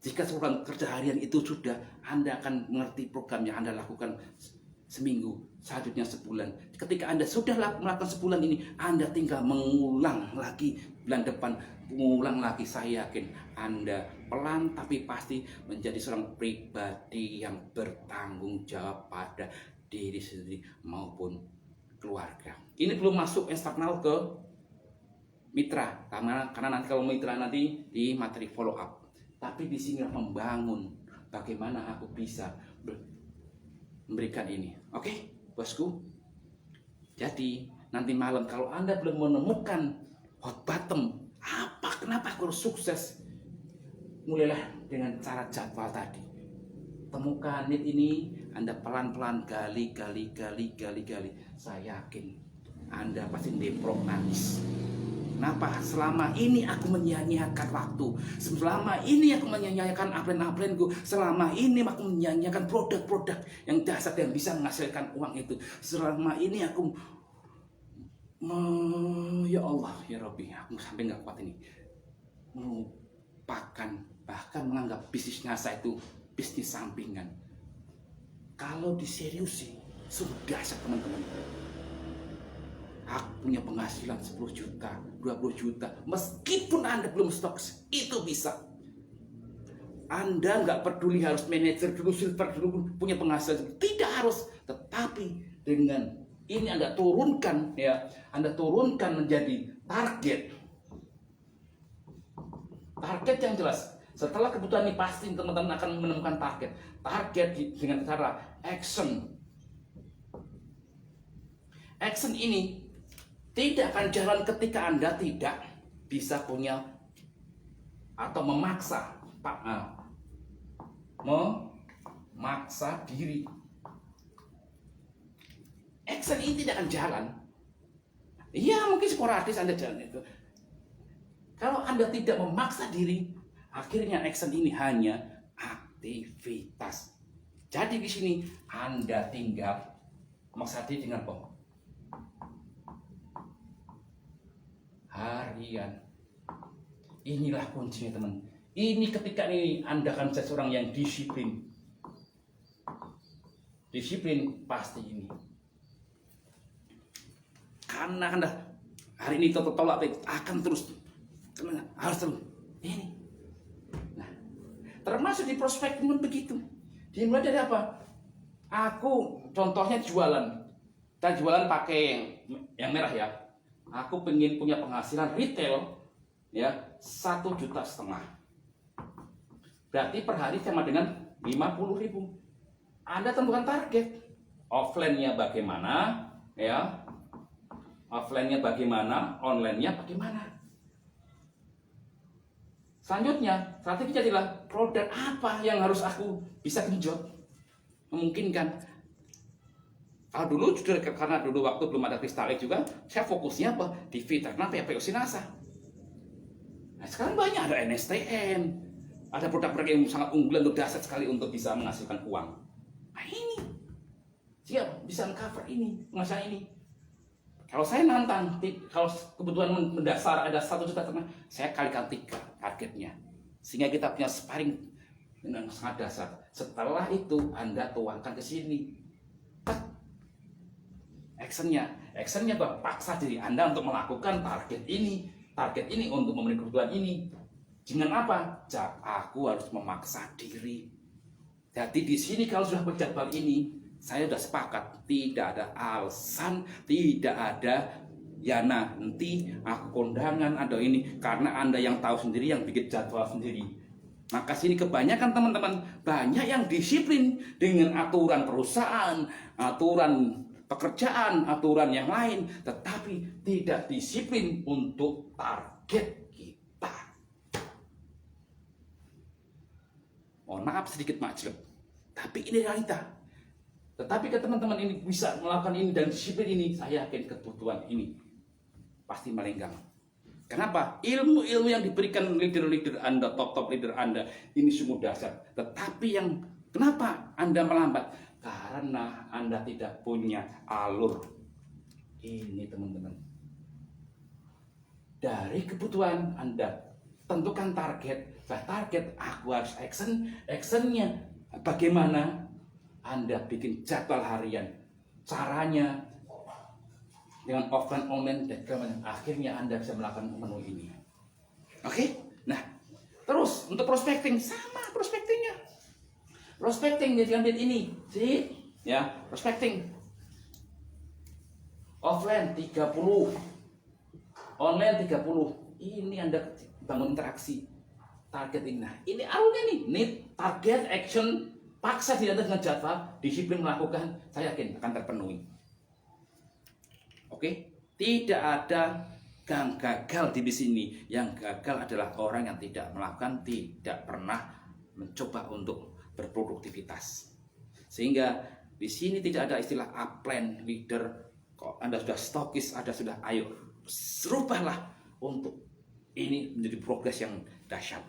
Jika program kerja harian itu sudah, Anda akan mengerti program yang Anda lakukan seminggu, selanjutnya sebulan. Ketika Anda sudah melakukan sebulan ini, Anda tinggal mengulang lagi bulan depan mengulang lagi. Saya yakin Anda pelan tapi pasti menjadi seorang pribadi yang bertanggung jawab pada diri sendiri maupun keluarga. Ini belum masuk eksternal ke mitra, karena nanti kalau mitra nanti di materi follow up. Tapi di sini membangun bagaimana aku bisa memberikan ini. Oke, bosku. Jadi nanti malam kalau Anda belum menemukan hot bottom, kenapa aku harus sukses? Mulailah dengan cara jadwal tadi. Temukan need ini, Anda pelan-pelan gali. Saya yakin Anda pasti deprognosis. Kenapa? Selama ini aku menyia-nyiakan waktu. Selama ini aku menyia-nyiakan upline-upline-ku. Selama ini aku menyia-nyiakan produk-produk yang dasar yang bisa menghasilkan uang itu. Selama ini aku ya Allah, ya Rabbi, aku sampai nggak kuat ini. Melupakan, bahkan menganggap bisnis NASA itu bisnis sampingan. Kalau diseriusin, sudah teman-teman. Aku punya penghasilan 10 juta, 20 juta. Meskipun Anda belum stok, itu bisa. Anda nggak peduli harus manajer dulu, silver dulu, punya penghasilan. Tidak harus. Tetapi dengan ini Anda turunkan, ya, Anda turunkan menjadi target. Target yang jelas. Setelah kebutuhan ini pasti teman-teman akan menemukan target. Target dengan cara action. Action ini tidak akan jalan ketika Anda tidak bisa punya atau memaksa diri. Action ini tidak akan jalan. Iya, mungkin sporadis Anda jalan itu. Kalau Anda tidak memaksa diri, akhirnya action ini hanya aktivitas. Jadi di sini Anda tinggal memaksa diri dengan apa? Harian. Inilah kuncinya, teman. Ini ketika ini Anda akan menjadi seorang yang disiplin. Disiplin pasti ini. Karena Anda hari ini tolak akan terus harus terus ini. Nah, termasuk di prospek pun begitu. Dimulai dari apa? Aku contohnya jualan. Kita jualan pakai yang merah ya. Aku pengen punya penghasilan retail ya 1,5 juta. Berarti per hari sama dengan 50.000. Anda tentukan target. Offline-nya bagaimana, ya? Offline-nya bagaimana, online-nya bagaimana. Selanjutnya, strategi jadilah produk apa yang harus aku bisa genjot. Memungkinkan. Kalau dulu karena dulu waktu belum ada Kristalik juga, saya fokusnya apa? Di Vita. Kenapa ya? POC NASA. Nah, sekarang banyak ada NSTN, ada produk-produk yang sangat unggulan untuk dasar sekali untuk bisa menghasilkan uang. Nah ini, siap bisa cover ini, menghasilkan ini. Kalau saya nantang, kalau kebutuhan mendasar ada 1 juta, saya kalikan 3 targetnya, sehingga kita punya sparring dengan sangat dasar. Setelah itu Anda tuangkan ke sini. Actionnya bahwa paksa diri Anda untuk melakukan target ini untuk memenuhi kebutuhan ini. Dengan apa? Aku harus memaksa diri. Jadi di sini kalau sudah berjadwal ini, saya sudah sepakat, tidak ada alasan, tidak ada ya nanti aku kondangan ada ini, karena Anda yang tahu sendiri, yang bikin jadwal sendiri. Maka sini kebanyakan teman-teman banyak yang disiplin dengan aturan perusahaan, aturan pekerjaan, aturan yang lain, tetapi tidak disiplin untuk target kita. Mohon maaf sedikit majleb, tapi ini realita. Tetapi ke teman-teman ini bisa melakukan ini dan disiplin ini, saya yakin kebutuhan ini pasti melenggang. Kenapa? Ilmu-ilmu yang diberikan leader-leader Anda, top-top leader Anda, ini sungguh dasar. Tetapi yang kenapa Anda melambat? Karena Anda tidak punya alur. Ini teman-teman. Dari kebutuhan Anda tentukan target. Target aku harus action. Actionnya bagaimana? Anda bikin jadwal harian. Caranya dengan offline, online, dan kemudian akhirnya Anda bisa melakukan menu ini. Oke? Nah, terus untuk prospecting sama prospectingnya. Prospecting jadi ambil ini, sih, ya, prospecting. Offline 30, online 30. Ini Anda bangun interaksi. Target ini. Nah, ini alurnya nih, need, target, action, paksa diri Anda dengan jadwal, disiplin melakukan, saya yakin akan terpenuhi. Oke, tidak ada yang gagal di sini. Yang gagal adalah orang yang tidak melakukan, tidak pernah mencoba untuk berproduktivitas. Sehingga di sini tidak ada istilah upline leader. Kok Anda sudah stokis, Anda sudah ayo, serubahlah untuk ini menjadi progres yang dahsyat.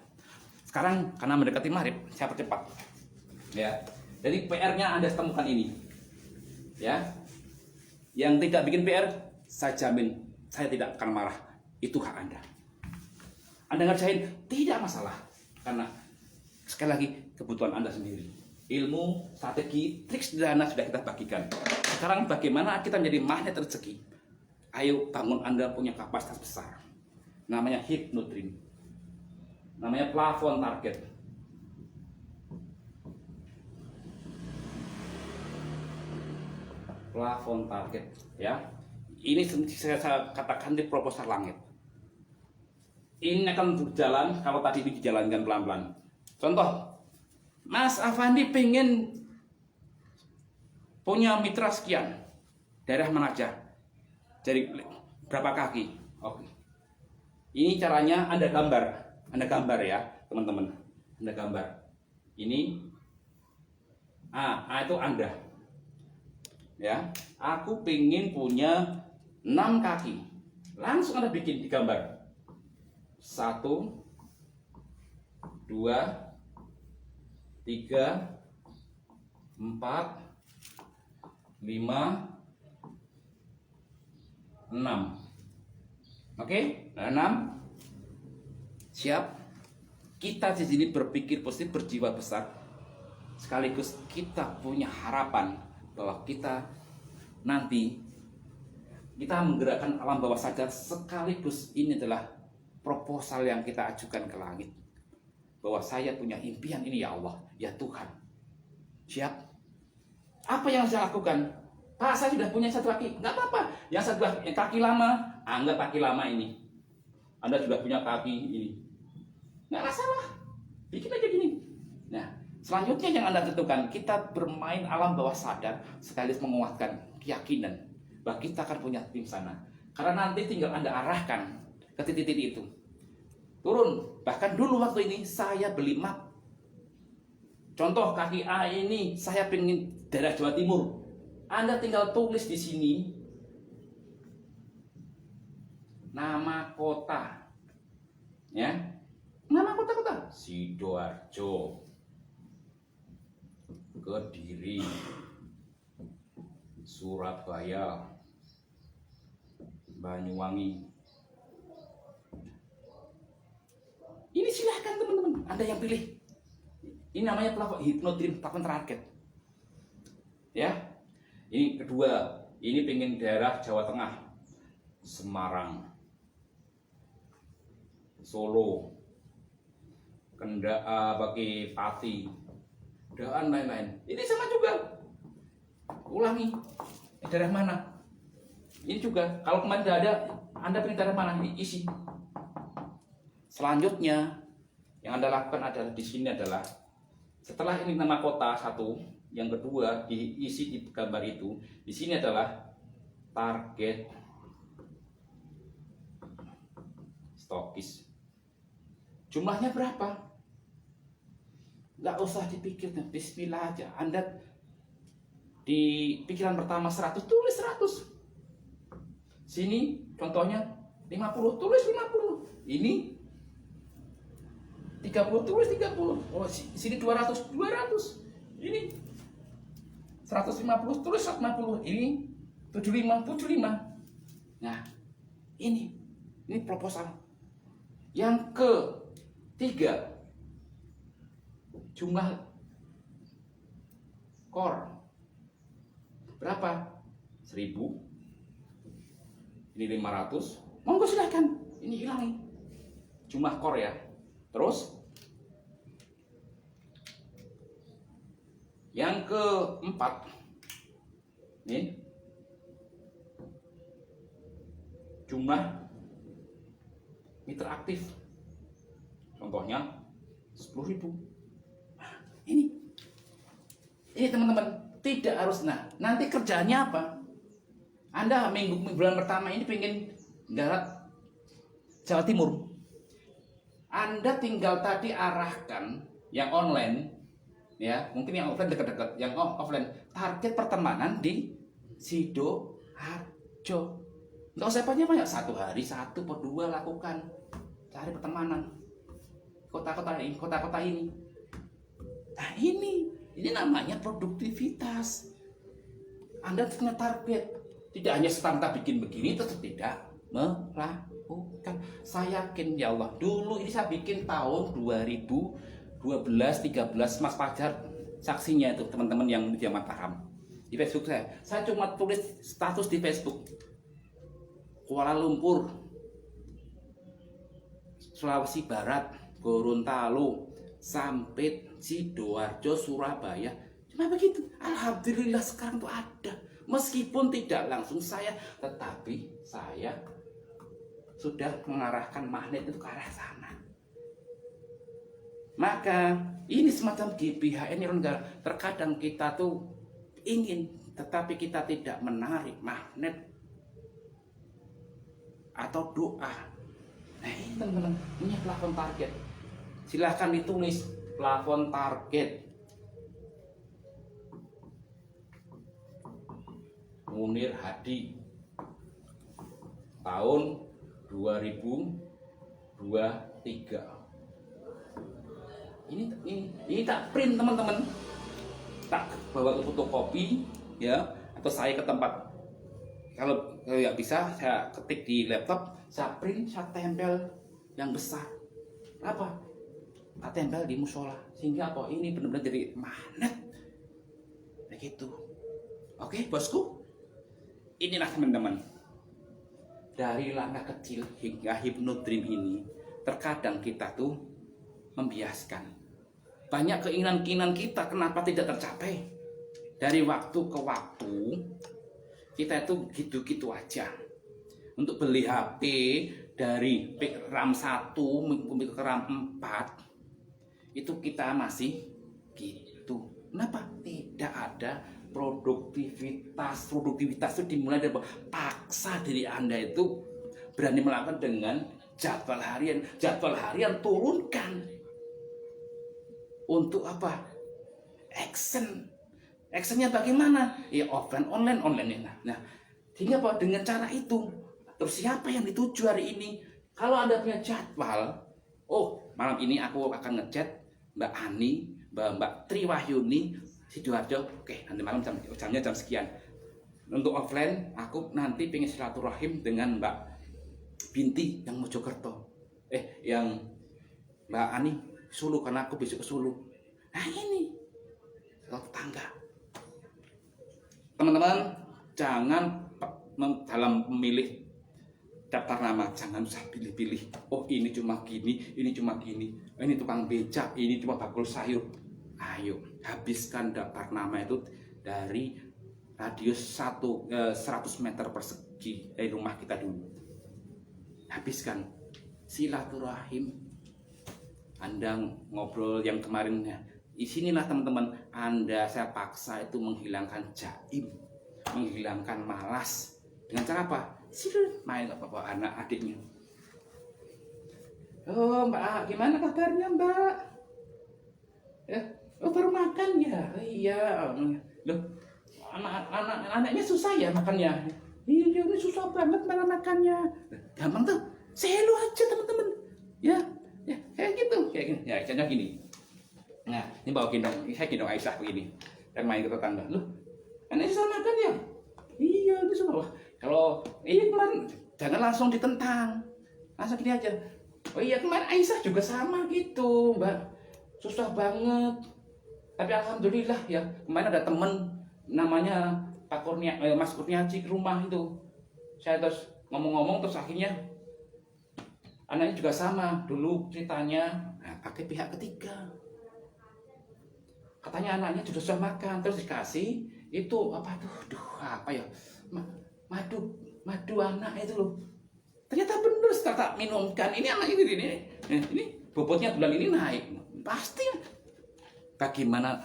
Sekarang karena mendekati maghrib, saya percepat. Ya, jadi PR-nya Anda temukan ini. Ya, yang tidak bikin PR, saya jamin saya tidak akan marah. Itu hak Anda. Anda ngerjain tidak masalah, karena sekali lagi kebutuhan Anda sendiri. Ilmu, strategi, trik sederhana sudah kita bagikan. Sekarang bagaimana kita menjadi magnet rezeki? Ayo bangun Anda punya kapasitas besar. Namanya Hypnodream. Namanya plafon target. Plafon target, ya. Ini saya katakan di proposal langit. Ini akan berjalan kalau tadi dijalankan pelan-pelan. Contoh, Mas Afandi pengen punya mitra sekian, daerah mana aja, jadi berapa kaki. Oke. Ini caranya Anda gambar ya, teman-teman. Anda gambar. Ini, itu Anda. Ya, aku pengen punya 6 kaki. Langsung Anda bikin di gambar. 1, 2, 3, 4, 5, 6. Oke, 6. Siap. Kita di sini berpikir positif, berjiwa besar. Sekaligus kita punya harapan bahwa kita nanti kita menggerakkan alam bawah sadar, sekaligus ini adalah proposal yang kita ajukan ke langit. Bahwa saya punya impian ini ya Allah, ya Tuhan. Siap? Apa yang saya lakukan? Pak, saya sudah punya 1 kaki. Nggak apa-apa. Yang kaki lama, anggap kaki lama ini. Anda sudah punya kaki ini. Nggak masalah. Bikin aja gini. Nah, selanjutnya yang Anda tentukan, kita bermain alam bawah sadar, sekaligus menguatkan keyakinan bahwa kita akan punya tim sana. Karena nanti tinggal Anda arahkan ke titik-titik itu. Turun. Bahkan dulu waktu ini saya beli map. Contoh kaki A ini saya pengen daerah Jawa Timur. Anda tinggal tulis di sini nama kota. Ya. Nama kota-kota. Sidoarjo, Kediri, Surabaya, Banyuwangi. Ini silahkan teman-teman, Anda yang pilih. Ini namanya plafon Hypnodream, plafon target. Ya, ini kedua, ini pengen daerah Jawa Tengah, Semarang, Solo, bagi Pati, dan lain-lain. Ini sama juga. Ulangi, daerah mana? Ini juga. Kalau kemarin tidak ada, Anda pilih daerah mana? Ini isi. Selanjutnya yang Anda lakukan adalah di sini adalah setelah ini nama kota 1, yang kedua diisi di gambar itu. Di sini adalah target stokis. Jumlahnya berapa? Nggak usah dipikir, bismillah aja. Anda di pikiran pertama 100, tulis 100. Sini contohnya 50, tulis 50. Ini 30, tulis 30. Oh, sini 200, 200. Ini 150, tulis 150. Ini 75, 75. Nah, ini proposal. Yang ketiga, jumlah core berapa? 1000, ini 500, monggo silahkan, ini hilang jumlah core ya. Terus yang keempat, ini jumlah meter aktif, contohnya 10.000. Ini teman-teman, tidak harus. Nah, nanti kerjaannya apa? Anda bulan pertama ini pengen darat Jawa Timur, Anda tinggal tadi arahkan yang online, ya mungkin yang offline dekat-dekat, yang offline target pertemanan di Sidoarjo. Nggak usah banyak-banyak, 1 hari 1 per 2 lakukan, cari pertemanan kota-kota ini. Nah ini namanya produktivitas. Anda punya target, tidak hanya semata bikin begini terus tidak melakukan. Saya yakin ya Allah, dulu ini saya bikin tahun 2012-13, Mas Fajar saksinya itu, teman-teman yang di Mataram, di Facebook saya cuma tulis status di Facebook, Kuala Lumpur, Sulawesi Barat, Gorontalo, Sampit, Sidoarjo, Surabaya, cuma begitu. Alhamdulillah sekarang tuh ada, meskipun tidak langsung saya, tetapi saya sudah mengarahkan magnet itu ke arah sana. Maka ini semacam GBHN ini, terkadang kita tuh ingin, tetapi kita tidak menarik magnet atau doa. Nah ini teman-teman, ini plafon target. Silahkan ditulis plafon target Munir Hadi tahun 2023. Ini tak print teman-teman, tak bawa ke fotokopi ya, atau saya ke tempat, kalau nggak bisa saya ketik di laptop, saya print, saya tempel yang besar. Apa? Tak tempel di musola, sehingga apa, ini benar-benar jadi magnet begitu. Oke bosku, inilah teman-teman, dari langkah kecil hingga Hypnodream ini, terkadang kita tuh membiaskan banyak keinginan-keinginan kita, kenapa tidak tercapai. Dari waktu ke waktu kita itu gitu-gitu aja. Untuk beli HP dari RAM 1 ke RAM 4 itu kita masih gitu. Kenapa? Tidak ada produktivitas. Produktivitas itu dimulai dari paksa diri Anda itu berani melakukan dengan jadwal harian. Jadwal harian turunkan. Untuk apa? Action. Actionnya bagaimana? Ya offline, online. Nah, sehingga apa? Dengan cara itu. Terus siapa yang dituju hari ini? Kalau Anda punya jadwal, oh malam ini aku akan ngechat Mbak Ani, Mbak Triwahyuni, Sidoarjo. Oke, nanti malam jamnya jam sekian. Untuk offline, aku nanti pengen silaturahim dengan Mbak Binti yang Mojokerto. Yang Mbak Ani Sulu, karena aku besok ke Sulu. Nah ini tetangga. Teman-teman, jangan dalam memilih daftar nama, jangan usah pilih-pilih. Oh ini cuma gini, ini cuma gini. Ini tukang becak, ini cuma bakul sayur. Ayo, habiskan daftar nama itu dari radius 100 meter persegi dari rumah kita dulu. Habiskan. Silaturahim. Anda ngobrol yang kemarin, di sinilah teman-teman, Anda saya paksa itu menghilangkan jaim, menghilangkan malas. Dengan cara apa? Main apa anak adiknya. Oh Mbak, gimana kabarnya Mbak? Ya, oh baru makan ya? Iya. Loh, anaknya susah ya makannya? Iya, ini susah banget malah makannya. Gampang tuh, selo aja teman-teman. Ya, kayak gitu, kayak gini. Ya, contoh gini. Nah, ini bawa gendong Aisyah begini. Dan main ke tetangga. Loh, anaknya susah makan ya? Iya, itu susah. Wah, kalau iya kemarin jangan langsung ditentang. Langsung gini aja. Oh iya, kemarin Aisyah juga sama gitu, Mbak. Susah banget. Tapi alhamdulillah ya, kemarin ada temen namanya Pak Kurnia, Mas Kurniaji ke rumah itu. Saya terus ngomong-ngomong terus akhirnya anaknya juga sama dulu ceritanya, nah, pakai pihak ketiga. Katanya anaknya sudah makan terus dikasih itu apa tuh, apa ya, madu anak itu loh. Ternyata bener setelah tak minumkan ini anak ini bobotnya bulan ini naik pasti. Bagaimana?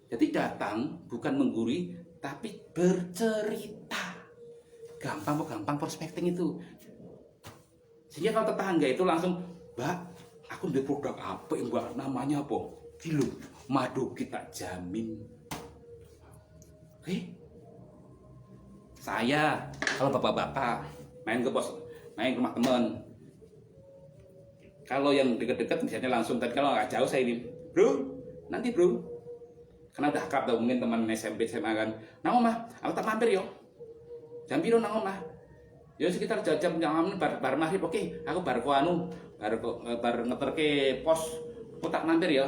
Jadi datang bukan menggurui tapi bercerita. Gampang prospecting itu. Sehingga kalau tetangga itu langsung, Mbak, aku beli produk apa yang Mbak, namanya apa? Kilo, madu kita jamin. Oke? Saya, kalau bapak-bapak main ke rumah teman, kalau yang dekat-dekat misalnya langsung, tapi kalau nggak jauh saya ini, bro, nanti bro, karena udah akrab tau, mungkin teman SMP SMA kan, nang omah, aku tak mampir yo, jam biru nang omah, yo sekitar jam bar maghrib, oke, aku bar ngeterke pos, aku tak mampir ya,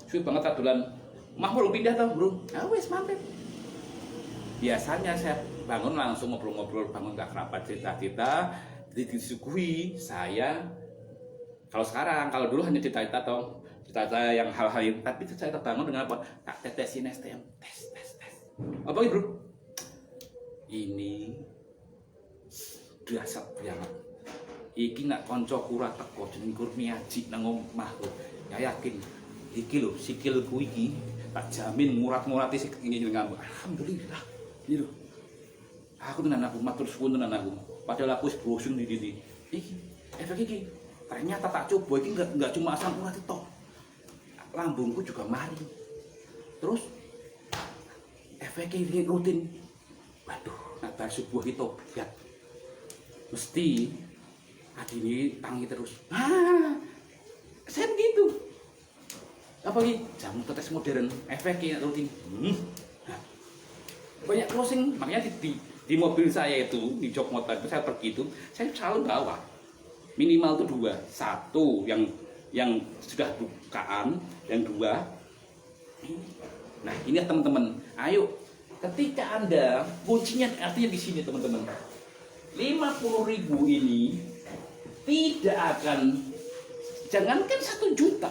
suwi banget tak dolan, mah bro pindah tau bro, wes mampir. Biasanya saya bangun langsung ngobrol-ngobrol, bangun gak kerabat cerita-cerita, jadi disuguhi saya. Kalau sekarang, kalau dulu hanya cerita-cerita atau cerita yang hal-hal yang, tapi saya terbangun dengan apa? Tak tetesin STM, tes. Apa ini bro? Ini dasar banget. Iki nak konco kura teko jeneng Kurniaji nang omahku. Ya yakin, iki lho sikilku iki tak jamin murat-murati sik ngene dengan alhamdulillah. Iya, aku tenan aku matur suwun tenan aku. Padahal aku wis brosung di. Iki, efek iki. Ternyata tak coba iki enggak cuma asam urat itu. Lambungku juga mari. Terus efeknya ini rutin. Waduh, nak bar subuh itu lihat. Mesti adine tangi terus. Saya begitu. Apa iki? Jamu tetes modern, efeknya rutin. Banyak closing, makanya di mobil saya itu, di jok motor itu saya pergi itu, saya selalu bawa minimal itu 2, 1 yang sudah bukaan, yang 2. Nah ini teman-teman, ayo ketika Anda kuncinya artinya di sini teman-teman, 50.000 ini tidak akan, jangankan 1 juta,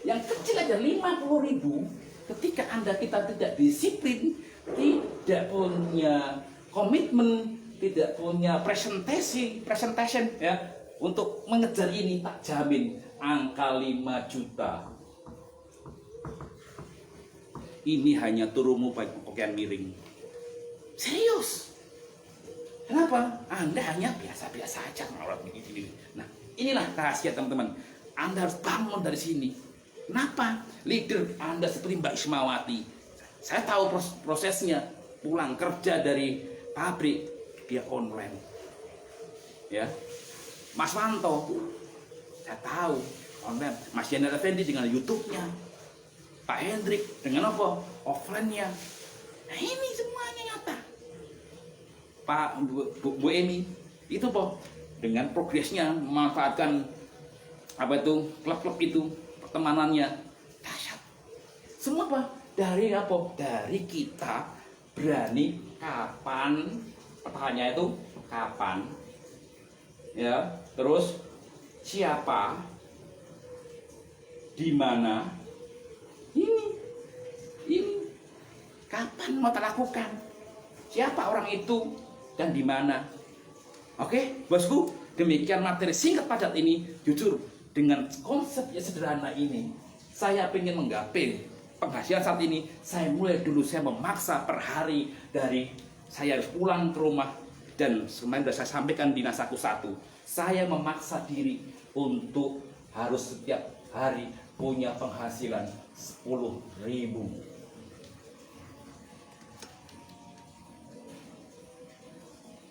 yang kecil aja 50.000. Ketika kita tidak disiplin, tidak punya komitmen, tidak punya presentation ya untuk mengejar ini, tak jamin angka 5 juta. Ini hanya turumu pakaian miring. Serius. Kenapa? Anda hanya biasa-biasa aja ngelawat begini. Nah, inilah rahasia teman-teman. Anda harus bangun dari sini. Kenapa? Leader Anda seperti Mbak Ismawati. Saya tahu prosesnya, pulang kerja dari pabrik dia online, ya. Mas Wanto, saya tahu online. Mas Jainal Effendi dengan YouTube-nya, Pak Hendrik dengan apa? Offline-nya. Nah ini semuanya nyata. Pak Bu Emi itu apa? Dengan progresnya memanfaatkan apa itu klub-klub itu, pertemanannya dahsyat. Semua apa? Dari apa? Dari kita berani kapan, pertanyaannya itu kapan, ya, terus siapa, di mana, ini, kapan mau terlakukan, siapa orang itu dan di mana. Oke, bosku, demikian materi singkat padat ini. Jujur dengan konsep yang sederhana ini, saya ingin menggapai penghasilan saat ini. Saya mulai dulu, saya memaksa per hari dari saya harus pulang ke rumah, dan kemarin sudah saya sampaikan di nasaku 1, saya memaksa diri untuk harus setiap hari punya penghasilan 10.000.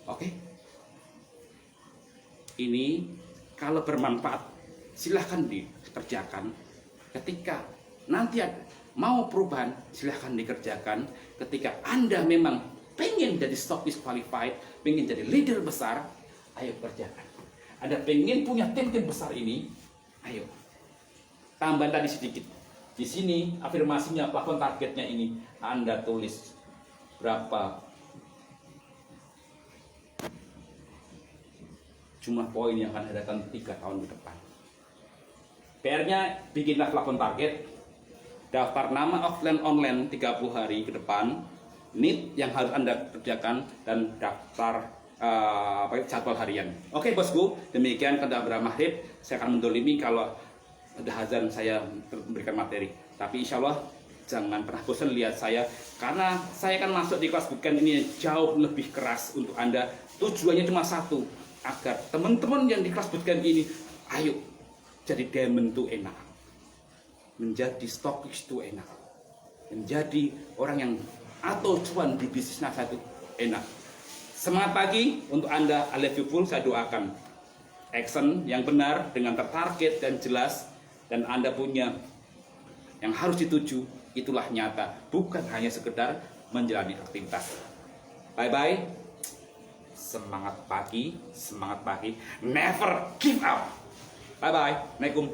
Oke, ini kalau bermanfaat silahkan dikerjakan. Ketika nanti mau perubahan, silahkan dikerjakan. Ketika Anda memang pengen jadi stokis qualified, pengen jadi leader besar, ayo kerjakan. Anda pengen punya tim-tim besar ini, ayo. Tambah tadi sedikit. Di sini afirmasinya, plafon targetnya ini Anda tulis berapa jumlah poin yang akan diadakan 3 tahun ke depan. PR-nya bikinlah plafon target, daftar nama offline online 30 hari ke depan, NEET yang harus Anda kerjakan, dan daftar jadwal harian. Oke bosku, demikian kata Abraham Mahrid. Saya akan mendolimi kalau ada azan saya memberikan materi. Tapi insya Allah jangan pernah bosan lihat saya, karena saya akan masuk di kelas bootcamp ini jauh lebih keras untuk Anda. Tujuannya cuma satu, agar teman-teman yang di kelas bootcamp ini, ayo jadi diamond itu enak, menjadi stockist itu enak, menjadi orang yang atau cuan di bisnis nafas itu enak. Semangat pagi untuk Anda, I love you full. Saya doakan action yang benar dengan tertarget dan jelas, dan Anda punya yang harus dituju, itulah nyata, bukan hanya sekedar menjalani aktivitas. Bye bye. Semangat pagi, never give up. Bye bye. Assalamualaikum.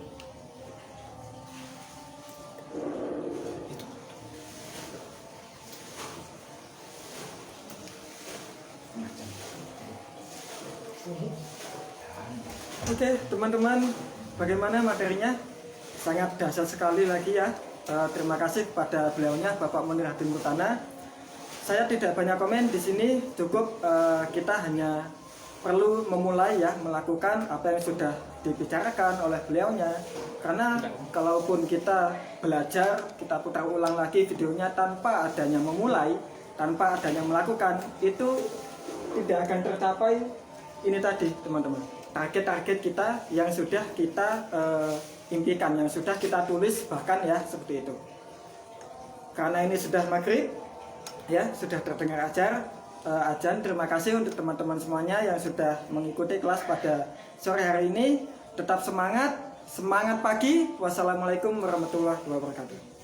Oke teman-teman, bagaimana materinya? Sangat dahsyat sekali lagi ya. Terima kasih kepada beliaunya, Bapak Munir Hadin Mutana. Saya tidak banyak komen di sini, cukup kita hanya perlu memulai ya, melakukan apa yang sudah dibicarakan oleh beliaunya. Karena kalaupun kita belajar, kita putar ulang lagi videonya tanpa adanya memulai, tanpa adanya melakukan, itu tidak akan tercapai ini tadi teman-teman, target-target kita yang sudah kita impikan, yang sudah kita tulis bahkan ya, seperti itu. Karena ini sudah maghrib ya, sudah terdengar azan. Terima kasih untuk teman-teman semuanya yang sudah mengikuti kelas pada sore hari ini. Tetap semangat pagi. Wassalamualaikum warahmatullahi wabarakatuh.